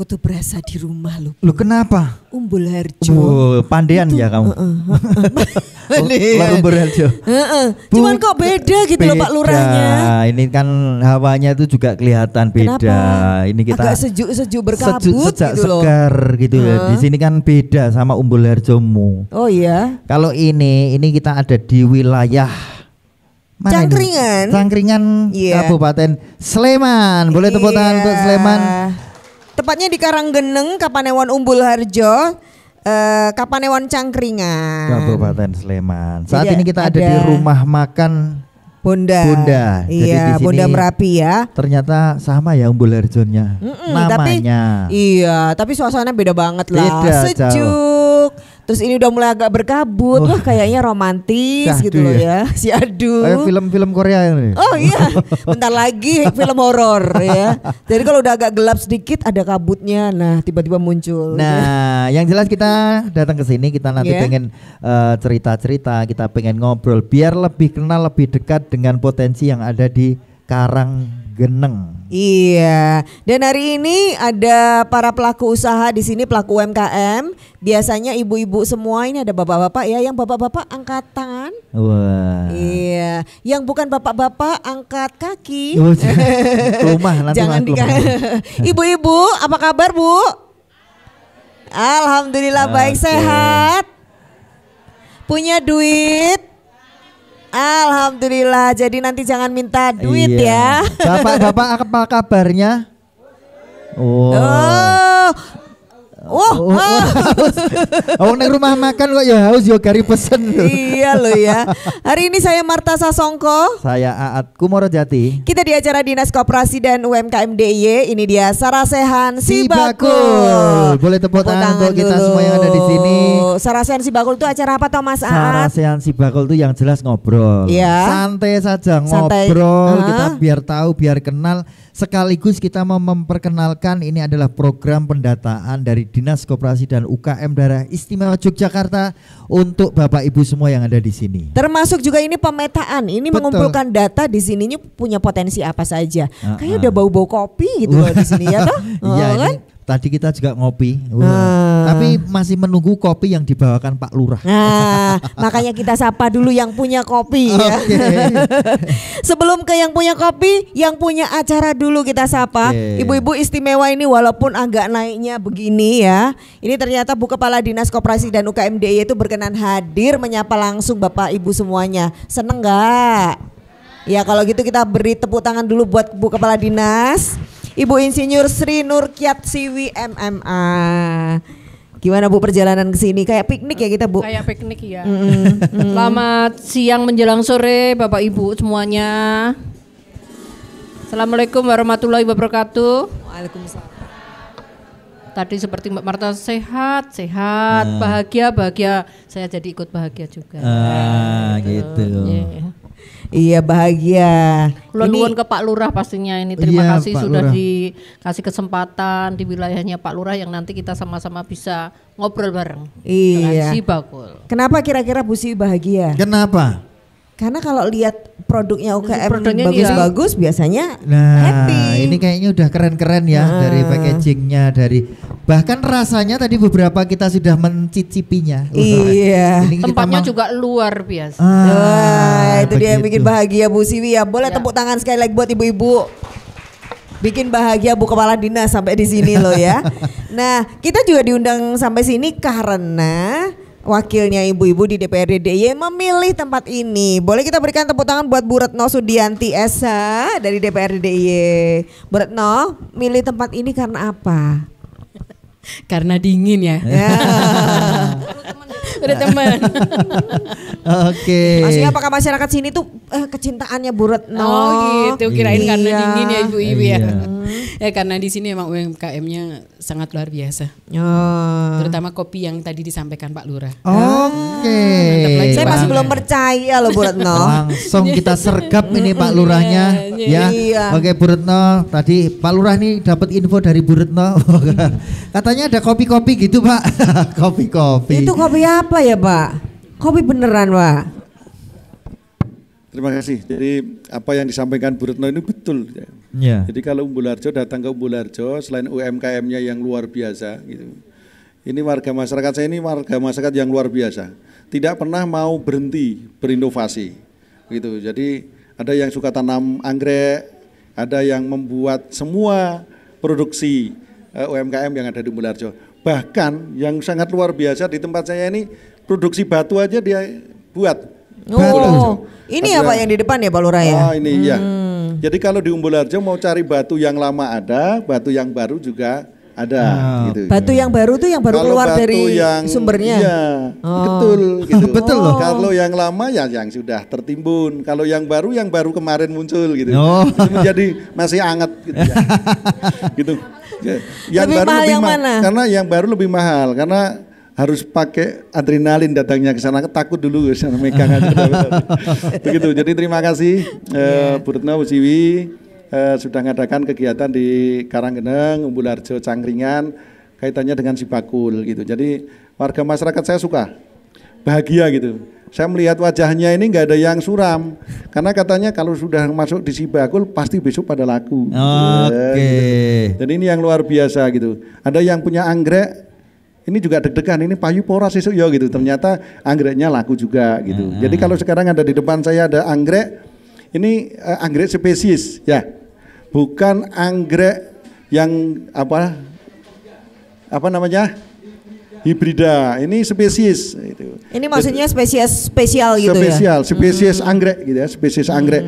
tuh berasa di rumah loh. Lu kenapa? Umbul Harjo. Pandean ya kamu. Umbul Harjo. Cuman kok beda gitu loh Pak Lurahnya. Ini kan hawanya itu juga kelihatan beda. Kenapa? Ini kita agak sejuk berkabut gitu loh. Segar gitu ya. Di sini kan beda sama Umbul Harjomu. Oh iya. Kalau ini kita ada di wilayah Cangkringan. Cangkringan Kabupaten Sleman. Boleh tepuk tangan untuk Sleman. Tepatnya di Karanggeneng, Kapanewon Umbul Harjo, Kapanewon Cangkringan, Kabupaten Sleman. Saat ini kita ada di rumah makan Bonda. Iya, Bonda Merapi ya. Ternyata sama ya Umbul Harjonya. Namanya. Tapi suasana beda banget lah. Beda, sejuk. jauh. Terus ini udah mulai agak berkabut. Wah, kayaknya romantis gitu loh ya. Si aduh. Kayak film-film Korea ini. Oh iya. Bentar lagi film horor ya. Jadi kalau udah agak gelap sedikit ada kabutnya. Nah, tiba-tiba muncul. Nah, yang jelas kita datang ke sini kita nanti pengen cerita-cerita, kita pengen ngobrol biar lebih kenal, lebih dekat dengan potensi yang ada di Karanggeneng. Iya, dan hari ini ada para pelaku usaha di sini, pelaku UMKM. Biasanya ibu-ibu semua, ini ada bapak-bapak ya. Yang bapak-bapak angkat tangan. Wah. Iya, yang bukan bapak-bapak angkat kaki. Rumah nanti. Jangan Ibu-ibu, apa kabar Bu? Alhamdulillah baik, sehat. Punya duit? Alhamdulillah, jadi nanti jangan minta duit ya. Bapak-bapak apa kabarnya? Neng rumah makan kok ya haus yo gari pesen. Iya loh ya. Hari ini saya Marta Sasongko. Saya Aat Kumorojati. Kita di acara Dinas Koperasi dan UMKM DIY. Ini dia Sarasehan Si Bakul. Boleh tepuk tangan untuk kita semua yang ada di sini. Sarasehan Si Bakul itu acara apa Thomas Aat? Sarasehan Si Bakul itu yang jelas ngobrol. Santai saja ngobrol. Kita biar tahu, biar kenal. Sekaligus kita mau memperkenalkan ini adalah program pendataan dari Dinas Koperasi dan UKM Daerah Istimewa Yogyakarta untuk Bapak Ibu semua yang ada di sini. Termasuk juga ini pemetaan, ini mengumpulkan data di sininya punya potensi apa saja. Kayaknya udah bau-bau kopi gitu loh di sini ya toh. Iya kan? Tadi kita juga ngopi, tapi masih menunggu kopi yang dibawakan Pak Lurah. Nah, makanya kita sapa dulu yang punya kopi ya. Sebelum ke yang punya kopi, yang punya acara dulu kita sapa. Ibu-ibu istimewa ini walaupun agak naiknya begini ya. Ini ternyata Bu Kepala Dinas Koperasi dan UKM DIY itu berkenan hadir menyapa langsung Bapak Ibu semuanya. Seneng gak? Ya kalau gitu kita beri tepuk tangan dulu buat Bu Kepala Dinas. Ibu Insinyur Sri Nurkiat Siwi MMA. Gimana Bu perjalanan ke sini? Kayak piknik ya kita Bu? Kayak piknik ya. Selamat siang menjelang sore Bapak Ibu semuanya. Assalamualaikum warahmatullahi wabarakatuh. Waalaikumsalam. Tadi seperti Mbak Marta sehat, bahagia. Saya jadi ikut bahagia juga. Gitu. Iya bahagia. Nuwun ke Pak Lurah pastinya ini. Terima kasih Pak sudah Lurah. Dikasih kesempatan di wilayahnya Pak Lurah yang nanti kita sama-sama bisa ngobrol bareng. Iya. Si Bakul. Kenapa kira-kira Bu Si bahagia? Kenapa? Karena kalau lihat produknya UKM bagus-bagus biasanya Ini happy. kayaknya udah keren-keren ya dari packagingnya, dari bahkan rasanya tadi beberapa kita sudah mencicipinya. Iya. Tempatnya juga luar biasa. Itu dia yang bikin bahagia Bu Siwi ya. Boleh tepuk tangan sekali lagi buat ibu-ibu. Bikin bahagia Bu Kepala Dinas sampai di sini loh ya. Nah, kita juga diundang sampai sini karena wakilnya ibu-ibu di DPRD DIY memilih tempat ini. Boleh kita berikan tepuk tangan buat Bu Retno Sudianti Esa dari DPRD DIY. Bu Retno, milih tempat ini karena apa? Karena dingin ya. Udah teman. Oke. Maksudnya apakah masyarakat sini tuh kecintaannya Bu Retno? Oh gitu, kirain karena dingin ya ibu-ibu ya. Ya karena di sini emang UMKM-nya sangat luar biasa. Terutama kopi yang tadi disampaikan Pak Lurah. Oke. Saya masih belum percaya loh Bu Retno. Langsung kita sergap ini Pak Lurahnya ya. Oke Bu Retno, tadi Pak Lurah nih dapat info dari Bu Retno. Katanya ada kopi-kopi gitu Pak. Kopi-kopi. Itu kopi apa ya Pak? Kopi beneran Pak? Terima kasih. Jadi apa yang disampaikan Bu Retno ini betul. Jadi kalau Umbul Harjo datang ke Umbul Harjo, selain UMKM-nya yang luar biasa gitu. Ini warga masyarakat saya ini warga masyarakat yang luar biasa. Tidak pernah mau berhenti berinovasi gitu. Jadi ada yang suka tanam anggrek, ada yang membuat semua produksi UMKM yang ada di Umbul Harjo. Bahkan yang sangat luar biasa di tempat saya ini produksi batu aja dia buat. Ini ya Pak yang di depan ya Pak Lurah ya? Ini ya. Jadi kalau di Umbul Harjo mau cari batu yang lama ada, batu yang baru juga ada. Gitu. Batu yang baru tuh yang baru kalau keluar dari sumbernya? Iya, betul. Gitu. Betul loh. Kalau yang lama ya yang sudah tertimbun. Kalau yang baru kemarin muncul gitu. Itu menjadi masih hangat gitu ya. Gitu. Yang lebih baru mahal lebih yang mana? Karena yang baru lebih mahal karena harus pakai adrenalin datangnya ke sana, takut dulu ke sana megang aja. Begitu. Jadi terima kasih Bu Retno, Bu Siwi sudah mengadakan kegiatan di Karanggeneng, Umbul Harjo, Cangkringan kaitannya dengan Sibakul gitu. Jadi warga masyarakat saya suka, bahagia gitu. Saya melihat wajahnya ini nggak ada yang suram karena katanya kalau sudah masuk di Sibakul pasti besok pada laku. Gitu. Jadi ini yang luar biasa gitu. Ada yang punya anggrek. Ini juga deg-degan, ini payu pora sesuk ya gitu. Ternyata anggreknya laku juga gitu. Jadi kalau sekarang ada di depan saya ada anggrek, ini anggrek spesies ya. Bukan anggrek yang apa namanya? Hibrida. Ini spesies gitu. Ini maksudnya spesies spesial gitu spesies anggrek gitu ya, spesies anggrek.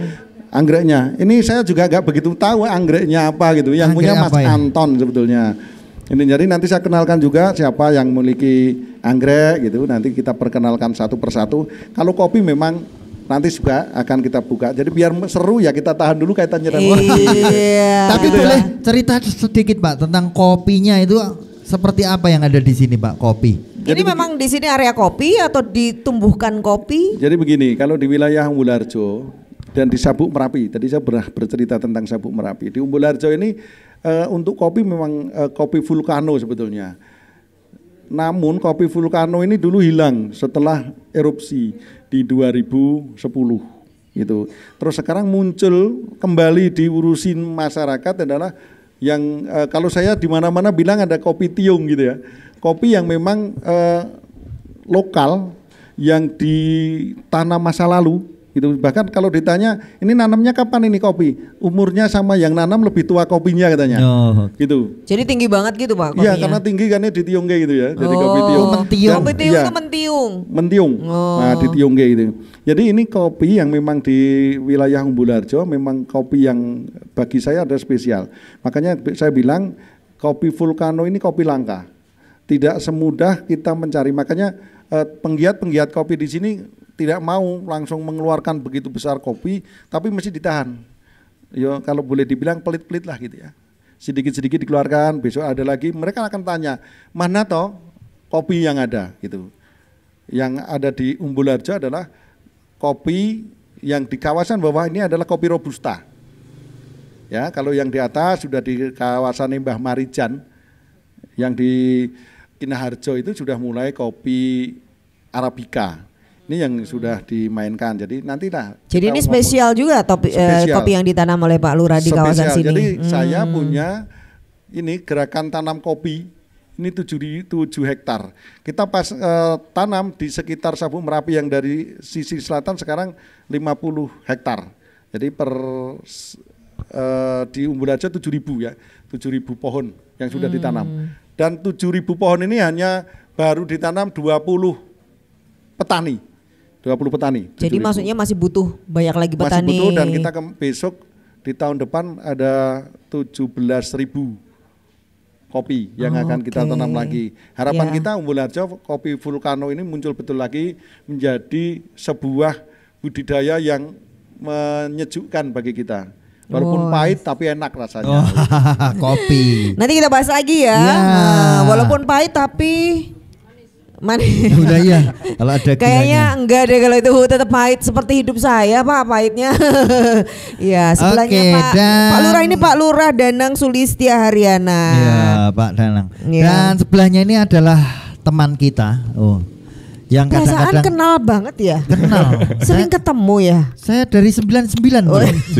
Anggreknya. Ini saya juga nggak begitu tahu anggreknya apa gitu. Yang punya Mas Anton sebetulnya. Ini jadi nanti saya kenalkan juga siapa yang memiliki anggrek gitu. Nanti kita perkenalkan satu persatu. Kalau kopi memang nanti juga akan kita buka. Jadi biar seru ya kita tahan dulu kaitannya dengan kopi. Tapi boleh cerita sedikit Pak tentang kopinya itu seperti apa yang ada di sini Pak kopi? Jadi memang di sini area kopi atau ditumbuhkan kopi? Jadi begini, kalau di wilayah Umbul Harjo dan di Sabuk Merapi, tadi saya bercerita tentang Sabuk Merapi. Di Umbul Harjo ini untuk kopi memang kopi vulkano sebetulnya. Namun kopi vulkano ini dulu hilang setelah erupsi di 2010 gitu. Terus sekarang muncul kembali diurusin masyarakat adalah yang kalau saya di mana-mana bilang ada kopi tiung gitu ya. Kopi yang memang lokal yang ditanam masa lalu. Gitu. Bahkan kalau ditanya ini nanamnya kapan ini kopi, umurnya sama yang nanam lebih tua kopinya katanya. Gitu. Jadi tinggi banget gitu Pak kopinya? Iya karena tinggi kan di tiung kayak gitu ya. Jadi kopi tiung. Kopi tiung itu mentiung. Mentiung. Nah di tiung kayak gitu. Jadi ini kopi yang memang di wilayah Umbul Harjo memang kopi yang bagi saya ada spesial. Makanya saya bilang kopi vulkano ini kopi langka. Tidak semudah kita mencari. Makanya penggiat-penggiat kopi di sini tidak mau langsung mengeluarkan begitu besar kopi, tapi mesti ditahan. Ya kalau boleh dibilang pelit-pelit lah gitu ya. Sedikit-sedikit dikeluarkan, besok ada lagi. Mereka akan tanya, mana toh kopi yang ada gitu. Yang ada di Umbul Harjo adalah kopi yang di kawasan bawah ini adalah kopi Robusta. Ya kalau yang di atas sudah di kawasan Mbah Marijan, yang di Kinaharjo itu sudah mulai kopi Arabica. Ini yang sudah dimainkan. Jadi nantilah. Jadi ini spesial juga kopi yang ditanam oleh Pak Lurah di kawasan sini. Jadi saya punya ini gerakan tanam kopi. Ini 7 hektar. Kita pas tanam di sekitar Sabuk Merapi yang dari sisi selatan sekarang 50 hektar. Jadi di Umbul Harjo 7.000 ya. 7.000 pohon yang sudah ditanam. Dan 7.000 pohon ini hanya baru ditanam 20 petani. 20 petani. Jadi maksudnya masih butuh banyak lagi petani. Masih butuh dan kita besok di tahun depan ada 17.000 kopi yang akan kita tanam lagi. Harapan kita Umbul Harjo kopi vulkano ini muncul betul lagi menjadi sebuah budidaya yang menyejukkan bagi kita. Walaupun pahit tapi enak rasanya. Kopi. Nanti kita bahas lagi ya. Walaupun pahit tapi manis. Udah ya. Kalau ada kayaknya enggak deh kalau itu tetap pahit seperti hidup saya Pak pahitnya. Ya sebelahnya Pak Lurah ini Pak Lurah Danang Sulistia Haryana. Iya Pak Danang. Dan sebelahnya ini adalah teman kita. Yang kadang-kadang kenal banget ya. Kenal. Sering ketemu ya. Saya dari 99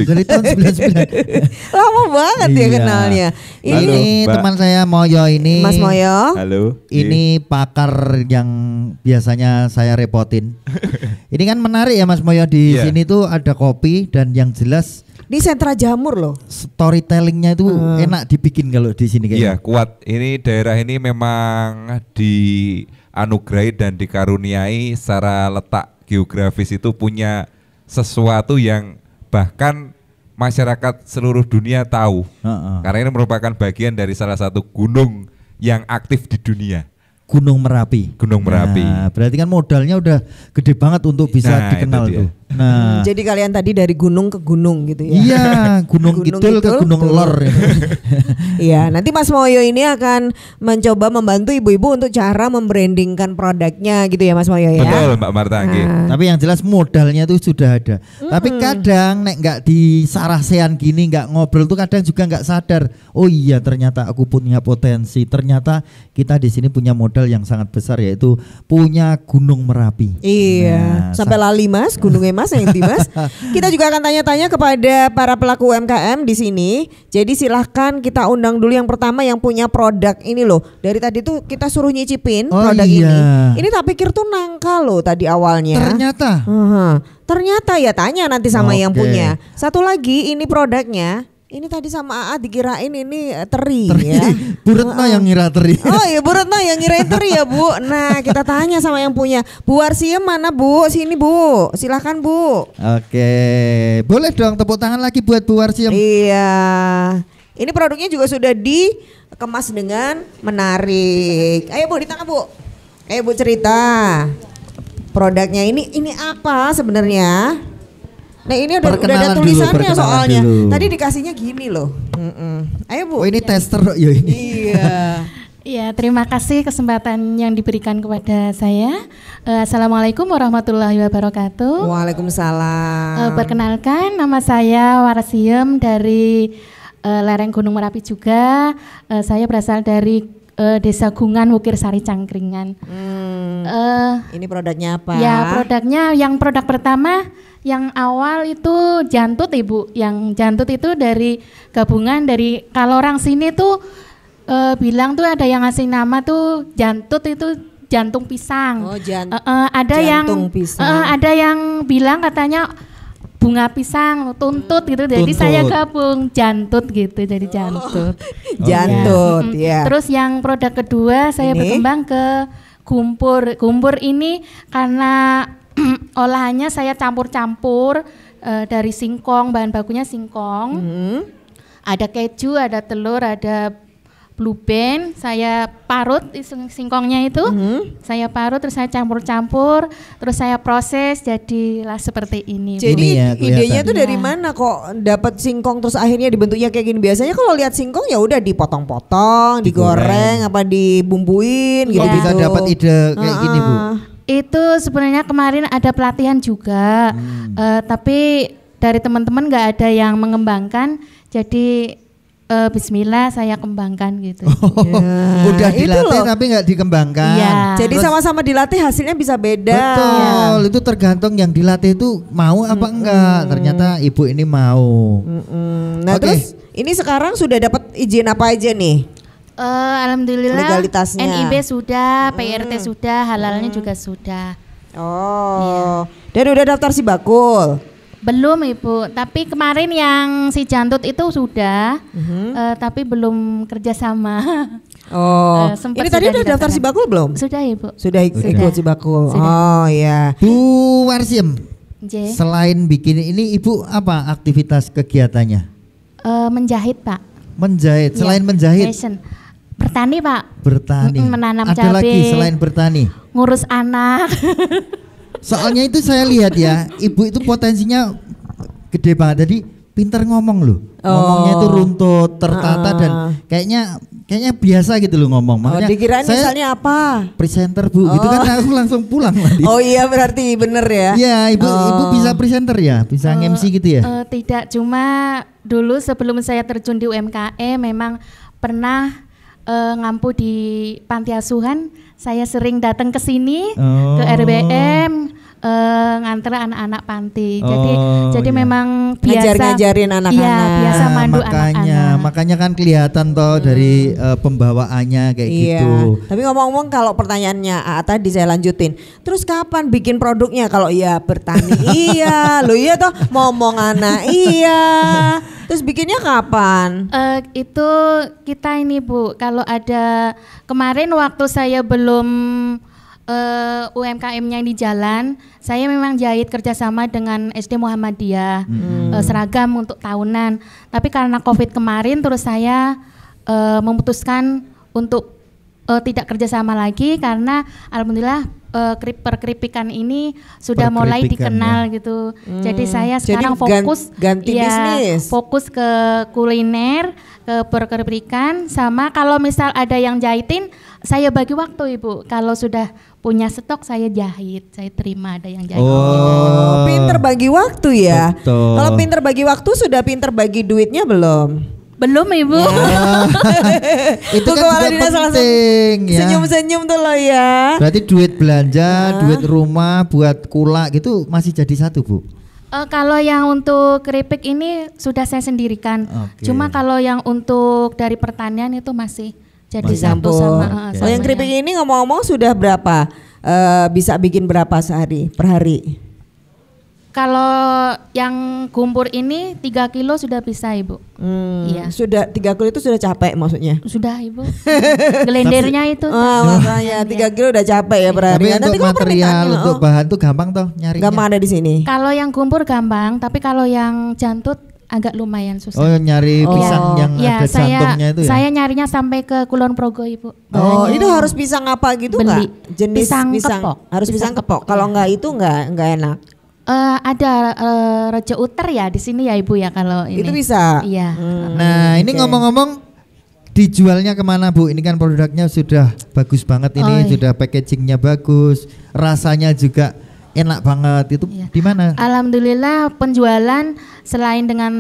dari tahun 99. Lama banget ya kenalnya. Ini teman saya Moyo ini. Mas Moyo. Halo. Ini pakar yang biasanya saya repotin. Ini kan menarik ya Mas Moyo, di sini tuh ada kopi dan yang jelas di sentra jamur loh. Storytellingnya itu enak dibikin kalau di sini kayaknya. Iya, kuat. Ini daerah ini memang dianugerahi dan dikaruniai secara letak geografis itu punya sesuatu yang bahkan masyarakat seluruh dunia tahu. Karena ini merupakan bagian dari salah satu gunung yang aktif di dunia. Gunung Merapi. Gunung Merapi. Nah, berarti kan modalnya udah gede banget untuk bisa dikenal tuh. Nah, jadi kalian tadi dari gunung ke gunung gitu ya? Iya, gunung Kidul ke gunung Lor. Iya, nanti Mas Moyo ini akan mencoba membantu ibu-ibu untuk cara membrandingkan produknya gitu ya Mas Moyo ya. Betul Mbak Marta. Tapi yang jelas modalnya itu sudah ada. Tapi kadang nek nggak di sarasean gini nggak ngobrol tuh kadang juga nggak sadar. Oh iya ternyata aku punya potensi. Ternyata kita di sini punya modal yang sangat besar yaitu punya Gunung Merapi. Iya, sampai lali Mas, gunungnya Mas yang di Mas. Kita juga akan tanya-tanya kepada para pelaku UMKM di sini. Jadi silahkan kita undang dulu yang pertama yang punya produk ini loh. Dari tadi tuh kita suruh nyicipin produk ini. Ini tak pikir tuh nangka loh tadi awalnya. Ternyata. Ternyata ya tanya nanti sama yang punya. Satu lagi ini produknya. Ini tadi sama AA dikirain ini teri ya. Bu Retno yang ngira teri. Oh iya Bu Retno yang ngirain teri ya Bu. Nah kita tanya sama yang punya. Bu Warsiem mana Bu? Sini Bu. Silahkan Bu. Oke. Boleh dong tepuk tangan lagi buat Bu Warsiem. Iya. Ini produknya juga sudah dikemas dengan menarik. Ayo Bu ditangkap Bu. Ayo Bu cerita. Produknya ini apa sebenarnya? Nah ini udah ada tulisannya soalnya. Dulu. Tadi dikasihnya gini loh. Ayo Bu. Oh ini tester ya ini. Iya. Iya, terima kasih kesempatan yang diberikan kepada saya. Assalamualaikum warahmatullahi wabarakatuh. Waalaikumsalam. Perkenalkan nama saya Warsiem dari lereng Gunung Merapi juga. Saya berasal dari Desa Gungan, Wukir Sari, Cangkringan. Ini produknya apa? Ya produknya yang produk pertama yang awal itu jantut Ibu. Yang jantut itu dari gabungan dari kalau orang sini tuh bilang tuh ada yang ngasih nama tuh jantut itu jantung pisang. Oh ada jantung yang pisang. Ada yang bilang katanya bunga pisang tuntut gitu. Jadi saya gabung jantut gitu jadi jantut. Jantut ya. Terus yang produk kedua saya berkembang ke kumpur. Kumpur ini karena olahannya saya campur-campur dari singkong, bahan bakunya singkong. Ada keju, ada telur, ada blue band, saya parut singkongnya itu. Saya parut terus saya campur-campur, terus saya proses jadilah seperti ini. Jadi idenya tuh dari mana kok dapat singkong terus akhirnya dibentuknya kayak gini? Biasanya kalau lihat singkong ya udah dipotong-potong, digoreng apa dibumbuin gitu. Kok bisa dapat ide kayak gini Bu? Itu sebenarnya kemarin ada pelatihan juga, tapi dari teman-teman nggak ada yang mengembangkan, jadi Bismillah saya kembangkan gitu. Udah dilatih tapi nggak dikembangkan. Ya. Jadi sama-sama dilatih hasilnya bisa beda. Betul, itu tergantung yang dilatih itu mau apa enggak. Ternyata ibu ini mau. Nah terus ini sekarang sudah dapat izin apa aja nih? Alhamdulillah legalitasnya. NIB sudah, PRT sudah, halalnya juga sudah. Oh, dan udah daftar si bakul? Belum Ibu, tapi kemarin yang si jantut itu sudah, tapi belum kerjasama. Oh, ini tadi udah daftar si bakul belum? Sudah Ibu. Sudah ikut si bakul. Sudah. Oh ya. Bu Warsiem, selain bikin ini Ibu apa aktivitas kegiatannya? Menjahit Pak. Menjahit, selain menjahit? Fashion. Bertani Pak. Bertani. Menanam cabai. Ada lagi selain bertani? Ngurus anak. Soalnya itu saya lihat ya, ibu itu potensinya gede banget. Jadi pintar ngomong loh. Ngomongnya itu runtut, tertata dan kayaknya biasa gitu loh ngomong. Makanya dikirain misalnya apa? Presenter Bu, gitu kan aku langsung pulang nanti. Oh iya berarti bener ya? Iya ibu bisa presenter ya, bisa nge-MC gitu ya? Tidak, cuma dulu sebelum saya terjun di UMKM memang pernah ngampu di panti asuhan, saya sering datang ke sini ke RBM nganter anak-anak panti. Jadi memang biasa ngajarin anak-anak. Iya, biasa mandu anak-anak. Makanya kan kelihatan toh dari pembawaannya kayak gitu. Tapi ngomong-ngomong kalau pertanyaannya tadi saya lanjutin. Terus kapan bikin produknya? Kalau iya bertani iya, lo iya toh ngomong anak iya. Terus bikinnya kapan? Itu kita ini Bu, kalau ada kemarin waktu saya belum UMKM-nya ini jalan, saya memang jahit kerjasama dengan SD Muhammadiyah seragam untuk tahunan. Tapi karena COVID kemarin, terus saya memutuskan untuk tidak kerjasama lagi karena alhamdulillah perkeripikan ini sudah mulai dikenal gitu. Jadi saya sekarang fokus ganti bisnis, fokus ke kuliner, ke perkeripikan, sama kalau misal ada yang jahitin, saya bagi waktu Ibu. Kalau sudah punya stok saya jahit, saya terima ada yang jahit. Oh, pinter bagi waktu ya. Kalau pinter bagi waktu sudah pinter bagi duitnya belum? Belum Ibu. Ya. Itu kan juga penting ya. Senyum-senyum tuh loh ya. Berarti duit belanja, duit rumah buat kulak gitu masih jadi satu Bu? Kalau yang untuk keripik ini sudah saya sendirikan. Cuma kalau yang untuk dari pertanian itu masih jadi satu sama. Yang keripik ini ngomong-ngomong sudah berapa? Bisa bikin berapa sehari per hari? Kalau yang gumpur ini 3 kilo sudah bisa Ibu. Iya. Sudah 3 kilo itu sudah capek maksudnya? Sudah Ibu. Gelendernya itu. Makanya 3 kilo udah capek ya per hari. Tapi untuk material, untuk bahan tuh gampang toh nyarinya? Gampang ada di sini. Kalau yang gumpur gampang, tapi kalau yang jantut agak lumayan susah. Oh, nyari pisang yang ada jantungnya itu ya? Saya nyarinya sampai ke Kulon Progo Ibu. Itu harus pisang apa gitu nggak? Jenis pisang kepok. Harus pisang kepok. Kalau nggak itu nggak enak. Ada Rejo Uter ya di sini ya Ibu ya kalau ini. Itu bisa. Iya. Nah ini ngomong-ngomong dijualnya kemana Bu? Ini kan produknya sudah bagus banget ini, sudah packagingnya bagus, rasanya juga enak banget. Itu di mana? Alhamdulillah penjualan selain dengan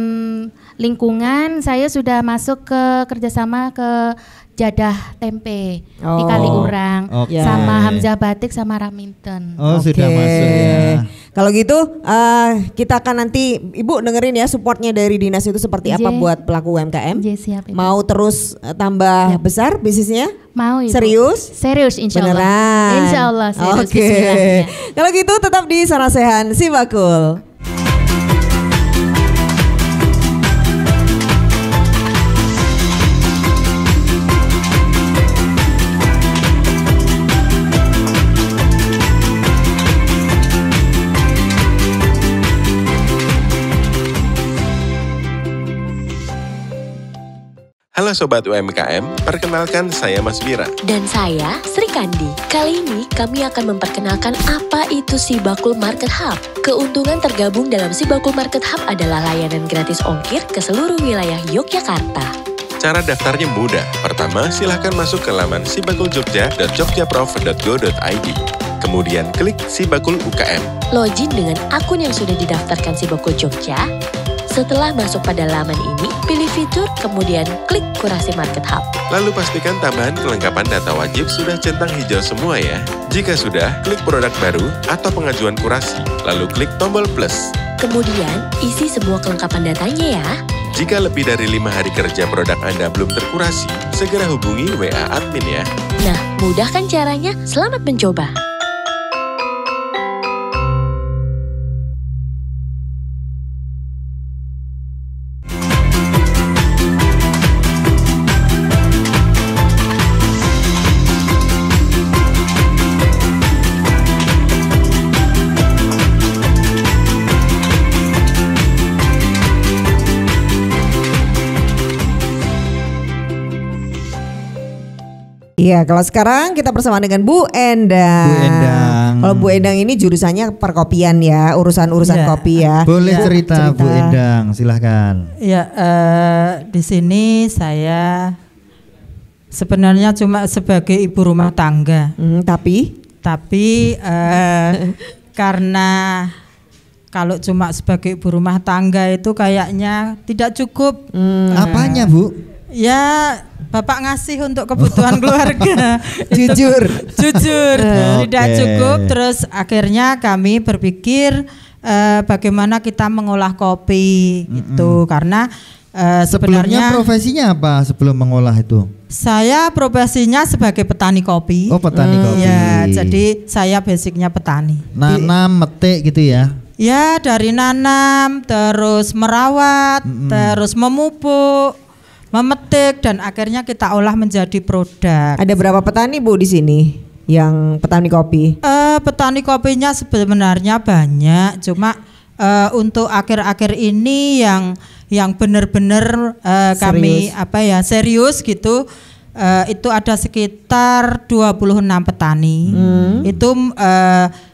lingkungan, saya sudah masuk ke kerjasama ke Jadah Tempe di Kaliurang sama Hamzah Batik sama Raminten. Sudah masuk ya. Kalau gitu kita akan nanti Ibu dengerin ya supportnya dari dinas itu seperti apa buat pelaku UMKM. Siap, mau terus tambah besar bisnisnya? Mau Ibu. Serius insya Allah. Beneran? Insya Allah serius. Kalau gitu tetap di Sarasehan Sibakul. Halo Sobat UMKM, perkenalkan saya Mas Bira. Dan saya Sri Kandi. Kali ini kami akan memperkenalkan apa itu Sibakul Market Hub. Keuntungan tergabung dalam Sibakul Market Hub adalah layanan gratis ongkir ke seluruh wilayah Yogyakarta. Cara daftarnya mudah. Pertama, silahkan masuk ke laman sibakuljogja.jogjaprof.go.id. Kemudian klik Sibakul UKM. Login dengan akun yang sudah didaftarkan Sibakul Jogja. Setelah masuk pada laman ini, pilih fitur, kemudian klik kurasi Market Hub. Lalu pastikan tambahan kelengkapan data wajib sudah centang hijau semua ya. Jika sudah, klik produk baru atau pengajuan kurasi, lalu klik tombol plus. Kemudian, isi semua kelengkapan datanya ya. Jika lebih dari 5 hari kerja produk Anda belum terkurasi, segera hubungi WA admin ya. Nah, mudah kan caranya? Selamat mencoba. Iya, kalau sekarang kita bersama dengan Bu Endang. Kalau Bu Endang ini jurusannya perkopian ya, urusan-urusan kopi ya. Boleh cerita Bu Endang, silahkan. Ya, di sini saya sebenarnya cuma sebagai ibu rumah tangga. Tapi karena kalau cuma sebagai ibu rumah tangga itu kayaknya tidak cukup. Apanya Bu? Ya, Bapak ngasih untuk kebutuhan keluarga. Jujur. Tidak cukup. Terus akhirnya kami berpikir bagaimana kita mengolah kopi itu, karena sebenarnya profesinya apa sebelum mengolah itu? Saya profesinya sebagai petani kopi. Oh, petani kopi. Ya, jadi saya basicnya petani. Nanam, metik gitu ya? Ya, dari nanam, terus merawat, terus memupuk, memetik, dan akhirnya kita olah menjadi produk. Ada berapa petani Bu di sini yang petani kopi? Petani kopinya sebenarnya banyak, cuma untuk akhir-akhir ini yang benar-benar kami serius gitu, itu ada sekitar 26 petani. Itu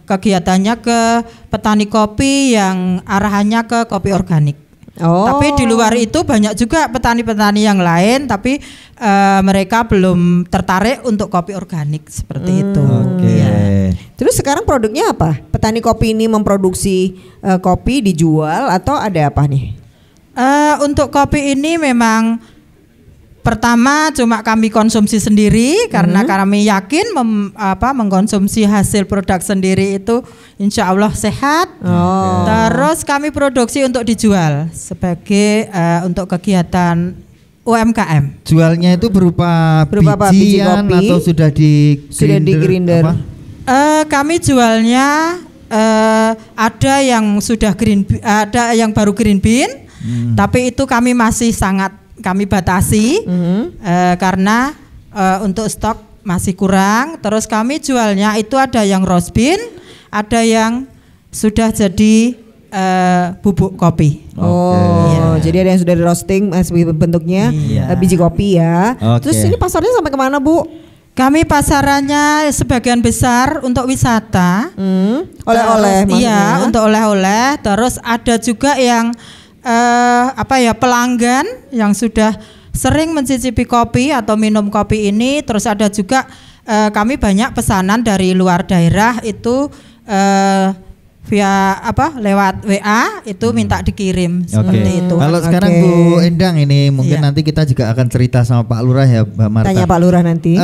kegiatannya ke petani kopi yang arahannya ke kopi organik. Tapi di luar itu banyak juga petani-petani yang lain, tapi mereka belum tertarik untuk kopi organik seperti itu. Ya. Terus sekarang produknya apa? Petani kopi ini memproduksi kopi dijual atau ada apa nih? Untuk kopi ini memang pertama cuma kami konsumsi sendiri, karena kami yakin mengkonsumsi hasil produk sendiri itu insya Allah sehat. Terus kami produksi untuk dijual sebagai untuk kegiatan UMKM. Jualnya itu berupa bijian atau sudah di grinder? Kami jualnya ada yang sudah ada yang baru green bean, tapi itu kami masih kami batasi karena untuk stok masih kurang. Terus kami jualnya itu ada yang roast bean, ada yang sudah jadi bubuk kopi. Jadi ada yang sudah di roasting bentuknya biji kopi ya. Terus ini pasarnya sampai kemana Bu? Kami pasarannya sebagian besar untuk wisata, oleh-oleh. Iya, untuk oleh-oleh. Terus ada juga yang pelanggan yang sudah sering mencicipi kopi atau minum kopi ini. Terus ada juga kami banyak pesanan dari luar daerah itu via lewat WA itu minta dikirim seperti itu. Kalau sekarang Bu Endang ini mungkin nanti kita juga akan cerita sama Pak Lurah ya, Mbak Marta. Tanya Pak Lurah nanti.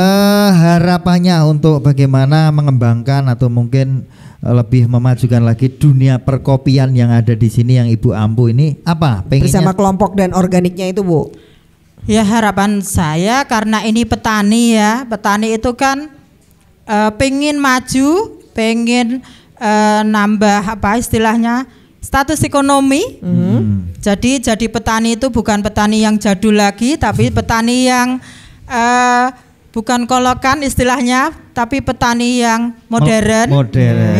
Harapannya untuk bagaimana mengembangkan atau mungkin lebih memajukan lagi dunia perkopian yang ada di sini yang Ibu Ampu ini apa? Pengennya bersama kelompok dan organiknya itu Bu. Ya, harapan saya karena ini petani ya, petani itu kan pengen maju, pengen nambah istilahnya status ekonomi. Jadi petani itu bukan petani yang jadul lagi, tapi petani yang bukan kolokan istilahnya, tapi petani yang modern.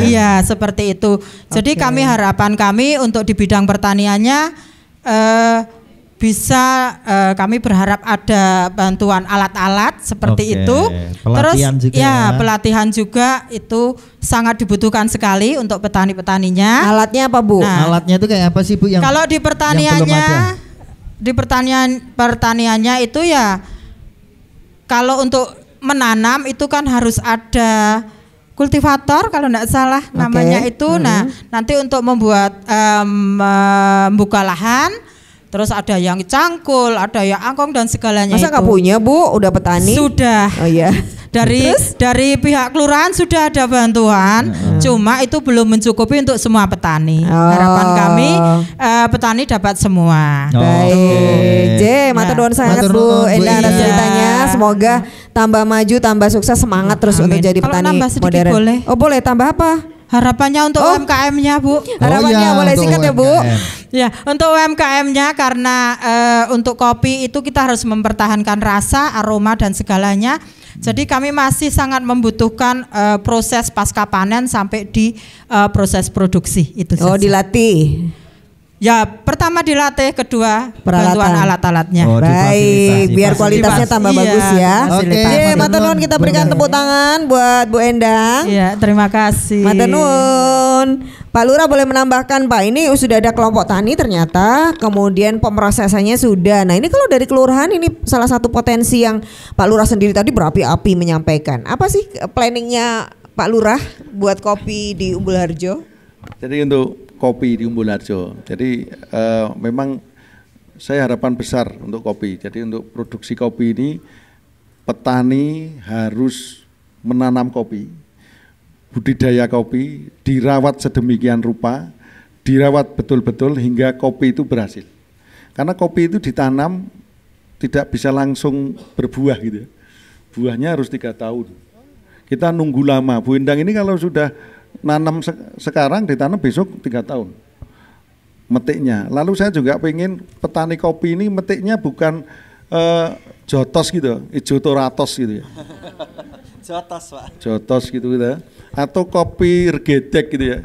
Iya, seperti itu. Jadi harapan kami untuk di bidang pertaniannya bisa kami berharap ada bantuan alat-alat seperti itu. Pelatihan terus juga pelatihan juga itu sangat dibutuhkan sekali untuk petani-petaninya. Alatnya apa Bu? Nah, alatnya itu kayak apa sih Bu yang kalau di pertaniannya itu ya, kalau untuk menanam itu kan harus ada kultivator kalau tidak salah namanya itu. Nah, nanti untuk membuat membuka lahan, terus ada yang cangkul, ada yang angkong dan segalanya. Masa nggak punya Bu? Udah petani? Sudah. Oh iya. Dari pihak kelurahan sudah ada bantuan, cuma itu belum mencukupi untuk semua petani. Harapan kami petani dapat semua. Baik, matur nuwun sangat Bu Endang atas ceritanya. Semoga tambah maju, tambah sukses, semangat terus untuk jadi petani modern. Boleh. Oh boleh, tambah apa? Harapannya untuk UMKM-nya Bu. Harapannya boleh singkat ya Bu. Ya, untuk UMKM-nya karena untuk kopi itu kita harus mempertahankan rasa, aroma dan segalanya. Jadi kami masih sangat membutuhkan proses pasca panen sampai di proses produksi itu saja. Dilatih. Ya, pertama dilatih, kedua bantuan alat-alatnya. Baik, biar kualitasnya tambah bagus ya. Matur nuwun, kita berikan tepuk tangan buat Bu Endang. Iya, terima kasih. Matur nuwun. Pak Lurah boleh menambahkan Pak, ini sudah ada kelompok tani ternyata, kemudian pemrosesannya sudah. Nah ini kalau dari kelurahan ini salah satu potensi yang Pak Lurah sendiri tadi berapi-api menyampaikan. Apa sih planningnya Pak Lurah buat kopi di Umbul Harjo? Jadi untuk kopi di Umbul Harjo, jadi memang saya harapan besar untuk kopi. Jadi untuk produksi kopi ini petani harus menanam kopi, budidaya kopi, dirawat sedemikian rupa, dirawat betul-betul hingga kopi itu berhasil. Karena kopi itu ditanam tidak bisa langsung berbuah gitu ya. Buahnya harus 3 tahun. Kita nunggu lama. Bu Endang ini kalau sudah nanam sekarang ditanam besok 3 tahun metiknya. Lalu saya juga pengen petani kopi ini metiknya bukan jotos gitu, ijo toratos gitu ya. Jotos, Pak. Jotos gitu ya. Atau kopi regedek gitu ya.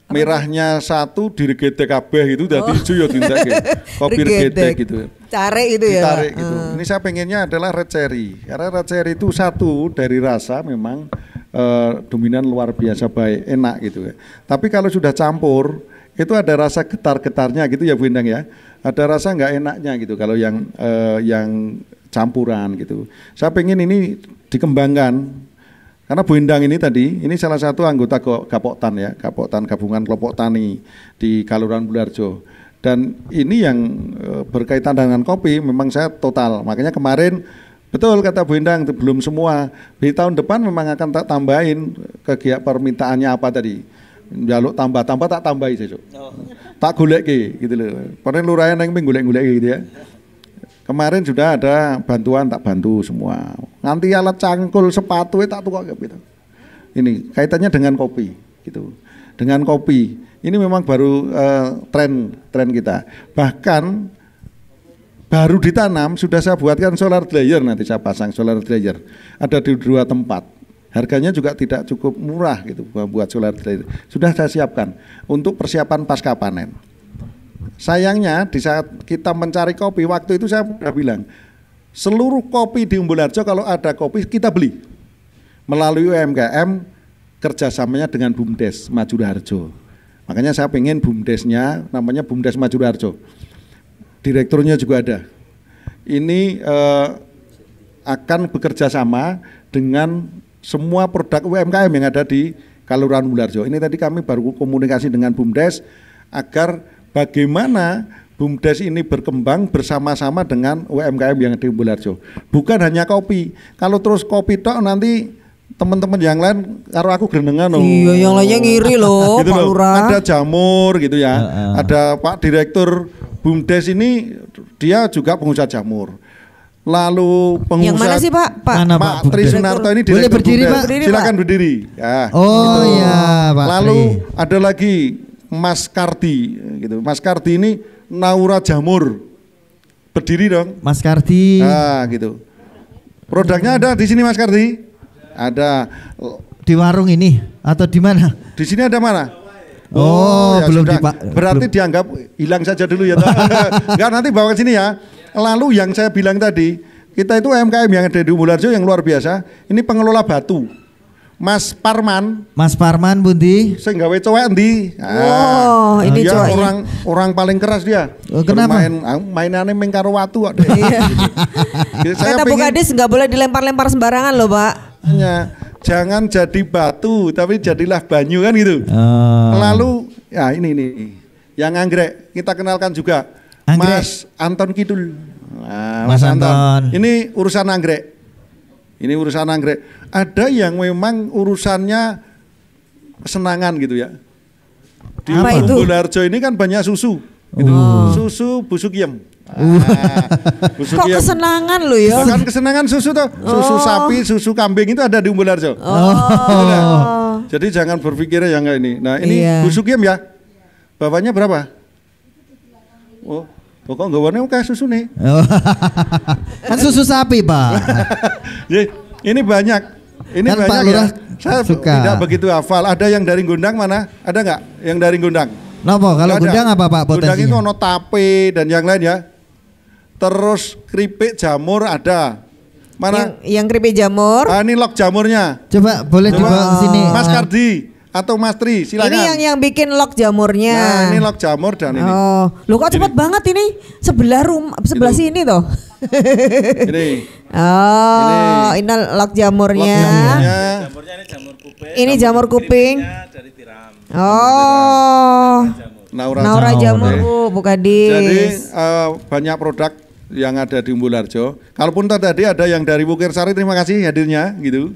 Merahnya satu diregedek kabeh gitu dadi ijo ya dintekke. Kopi regedek gitu. Tarik itu ya. Ditarik gitu. Ini saya pengennya adalah red cherry. Karena red cherry itu satu dari rasa memang dominan luar biasa baik, enak gitu ya. Tapi kalau sudah campur itu ada rasa getar-getarnya gitu ya Bu Endang ya. Ada rasa nggak enaknya gitu kalau yang campuran gitu. Saya pengen ini dikembangkan karena Bu Endang ini tadi ini salah satu anggota Gapoktan ya, Gapoktan Gabungan Kelompok Tani di Kelurahan Bularjo. Dan ini yang berkaitan dengan kopi memang saya total. Makanya kemarin betul kata Bu Endang belum semua. Di tahun depan memang akan tak tambahin kegiatan permintaannya apa tadi. Jaluk tambah tak tambahi sesuk. Tak goleki gitu loh. Padahal lurahan yang golek-golek gitu ya. Kemarin sudah ada bantuan tak bantu semua. Nanti alat cangkul sepatu tak tukok gitu. Ini kaitannya dengan kopi gitu. Dengan kopi. Ini memang baru tren kita. Bahkan baru ditanam sudah saya buatkan solar dryer, nanti saya pasang solar dryer. Ada di 2 tempat. Harganya juga tidak cukup murah gitu buat solar dryer. Sudah saya siapkan untuk persiapan pasca panen. Sayangnya di saat kita mencari kopi waktu itu saya sudah bilang seluruh kopi di Umbulharjo kalau ada kopi kita beli melalui UMKM kerjasamanya dengan BUMDes Maduraharjo. Makanya saya pengen BUMDesnya namanya BUMDes Maduraharjo. Direkturnya juga ada. Ini akan bekerja sama dengan semua produk UMKM yang ada di Kelurahan Umbulharjo. Ini tadi kami baru komunikasi dengan BUMDes agar bagaimana BUMDes ini berkembang bersama-sama dengan UMKM yang di Umbulharjo. Bukan hanya kopi. Kalau terus kopi tok nanti teman-teman yang lain karo aku grenengan loh. Iya, yang lainnya ngiri loh, gitu Pak Lurah. Ada jamur gitu ya. Ada Pak Direktur BUMDes ini dia juga pengusaha jamur. Lalu pengusaha yang mana sih Pak? Pak Tri Sunarto ini boleh berdiri Pak? Silakan berdiri. Ya, oh gitu. Ya Pak. Lalu ada lagi Mas Kardi gitu. Mas Kardi ini Naura Jamur. Berdiri dong. Mas Kardi. Ah gitu. Produknya ada di sini Mas Kardi? Ada di warung ini atau di mana? Di sini ada mana? Oh, ya belum berarti dianggap hilang saja dulu ya. Enggak, nanti bawa ke sini ya. Lalu yang saya bilang tadi, kita itu UMKM yang ada di Umbulharjo yang luar biasa. Ini pengelola batu. Mas Parman. Mas Parman Bundi. Saya gawe cowok endi? Oh, ini dia cowoknya. orang paling keras dia. Oh, kenapa? Mainannya main karo watu. Kata Bu Kadis nggak boleh dilempar-lempar sembarangan loh Pak. Jangan jadi batu tapi jadilah banyu kan gitu. Lalu ya ini yang anggrek kita kenalkan juga anggrek. Mas Anton Kidul. Nah, Mas Anton. Ini urusan anggrek. Ini urusan anggrek. Ada yang memang urusannya kesenangan gitu ya. Di Umbulharjo ini kan banyak susu. Gitu. Susu Busukiem. Kok kesenangan lo ya? Bukan kesenangan susu tuh, susu sapi, susu kambing itu ada di Umbulharjo. Jadi jangan berpikir yang enggak ini. Nah ini Busukiem ya, bawahnya berapa? Oh, kok enggak warnanya kayak susu nih? Kan susu sapi Pak. Ini banyak, ini kan banyak ya. Saya tidak begitu hafal. Ada yang dari Gondang mana? Ada nggak yang dari Gondang? Nopo, kalau Gondang apa Pak potensinya? Gondang itu ono tape dan yang lain ya. Terus keripik jamur ada. Mana? Yang keripik jamur? Ah, ini log jamurnya. Coba boleh dibawa ke sini. Mas Kardi atau Mas Tri, silakan. Ini yang bikin log jamurnya. Nah, ini log jamur dan ini. Oh, lu kok cepet banget ini? Sebelah sini toh. Ini. Oh, ini log jamurnya. Jamurnya ini jamur kuping. Ini jamur kuping. Dari tiram. Oh. Naura Jamur Bu Kadis. Jadi banyak produk yang ada di Umbul Harjo. Kalaupun tadi ada yang dari Wukir Sari, terima kasih hadirnya gitu.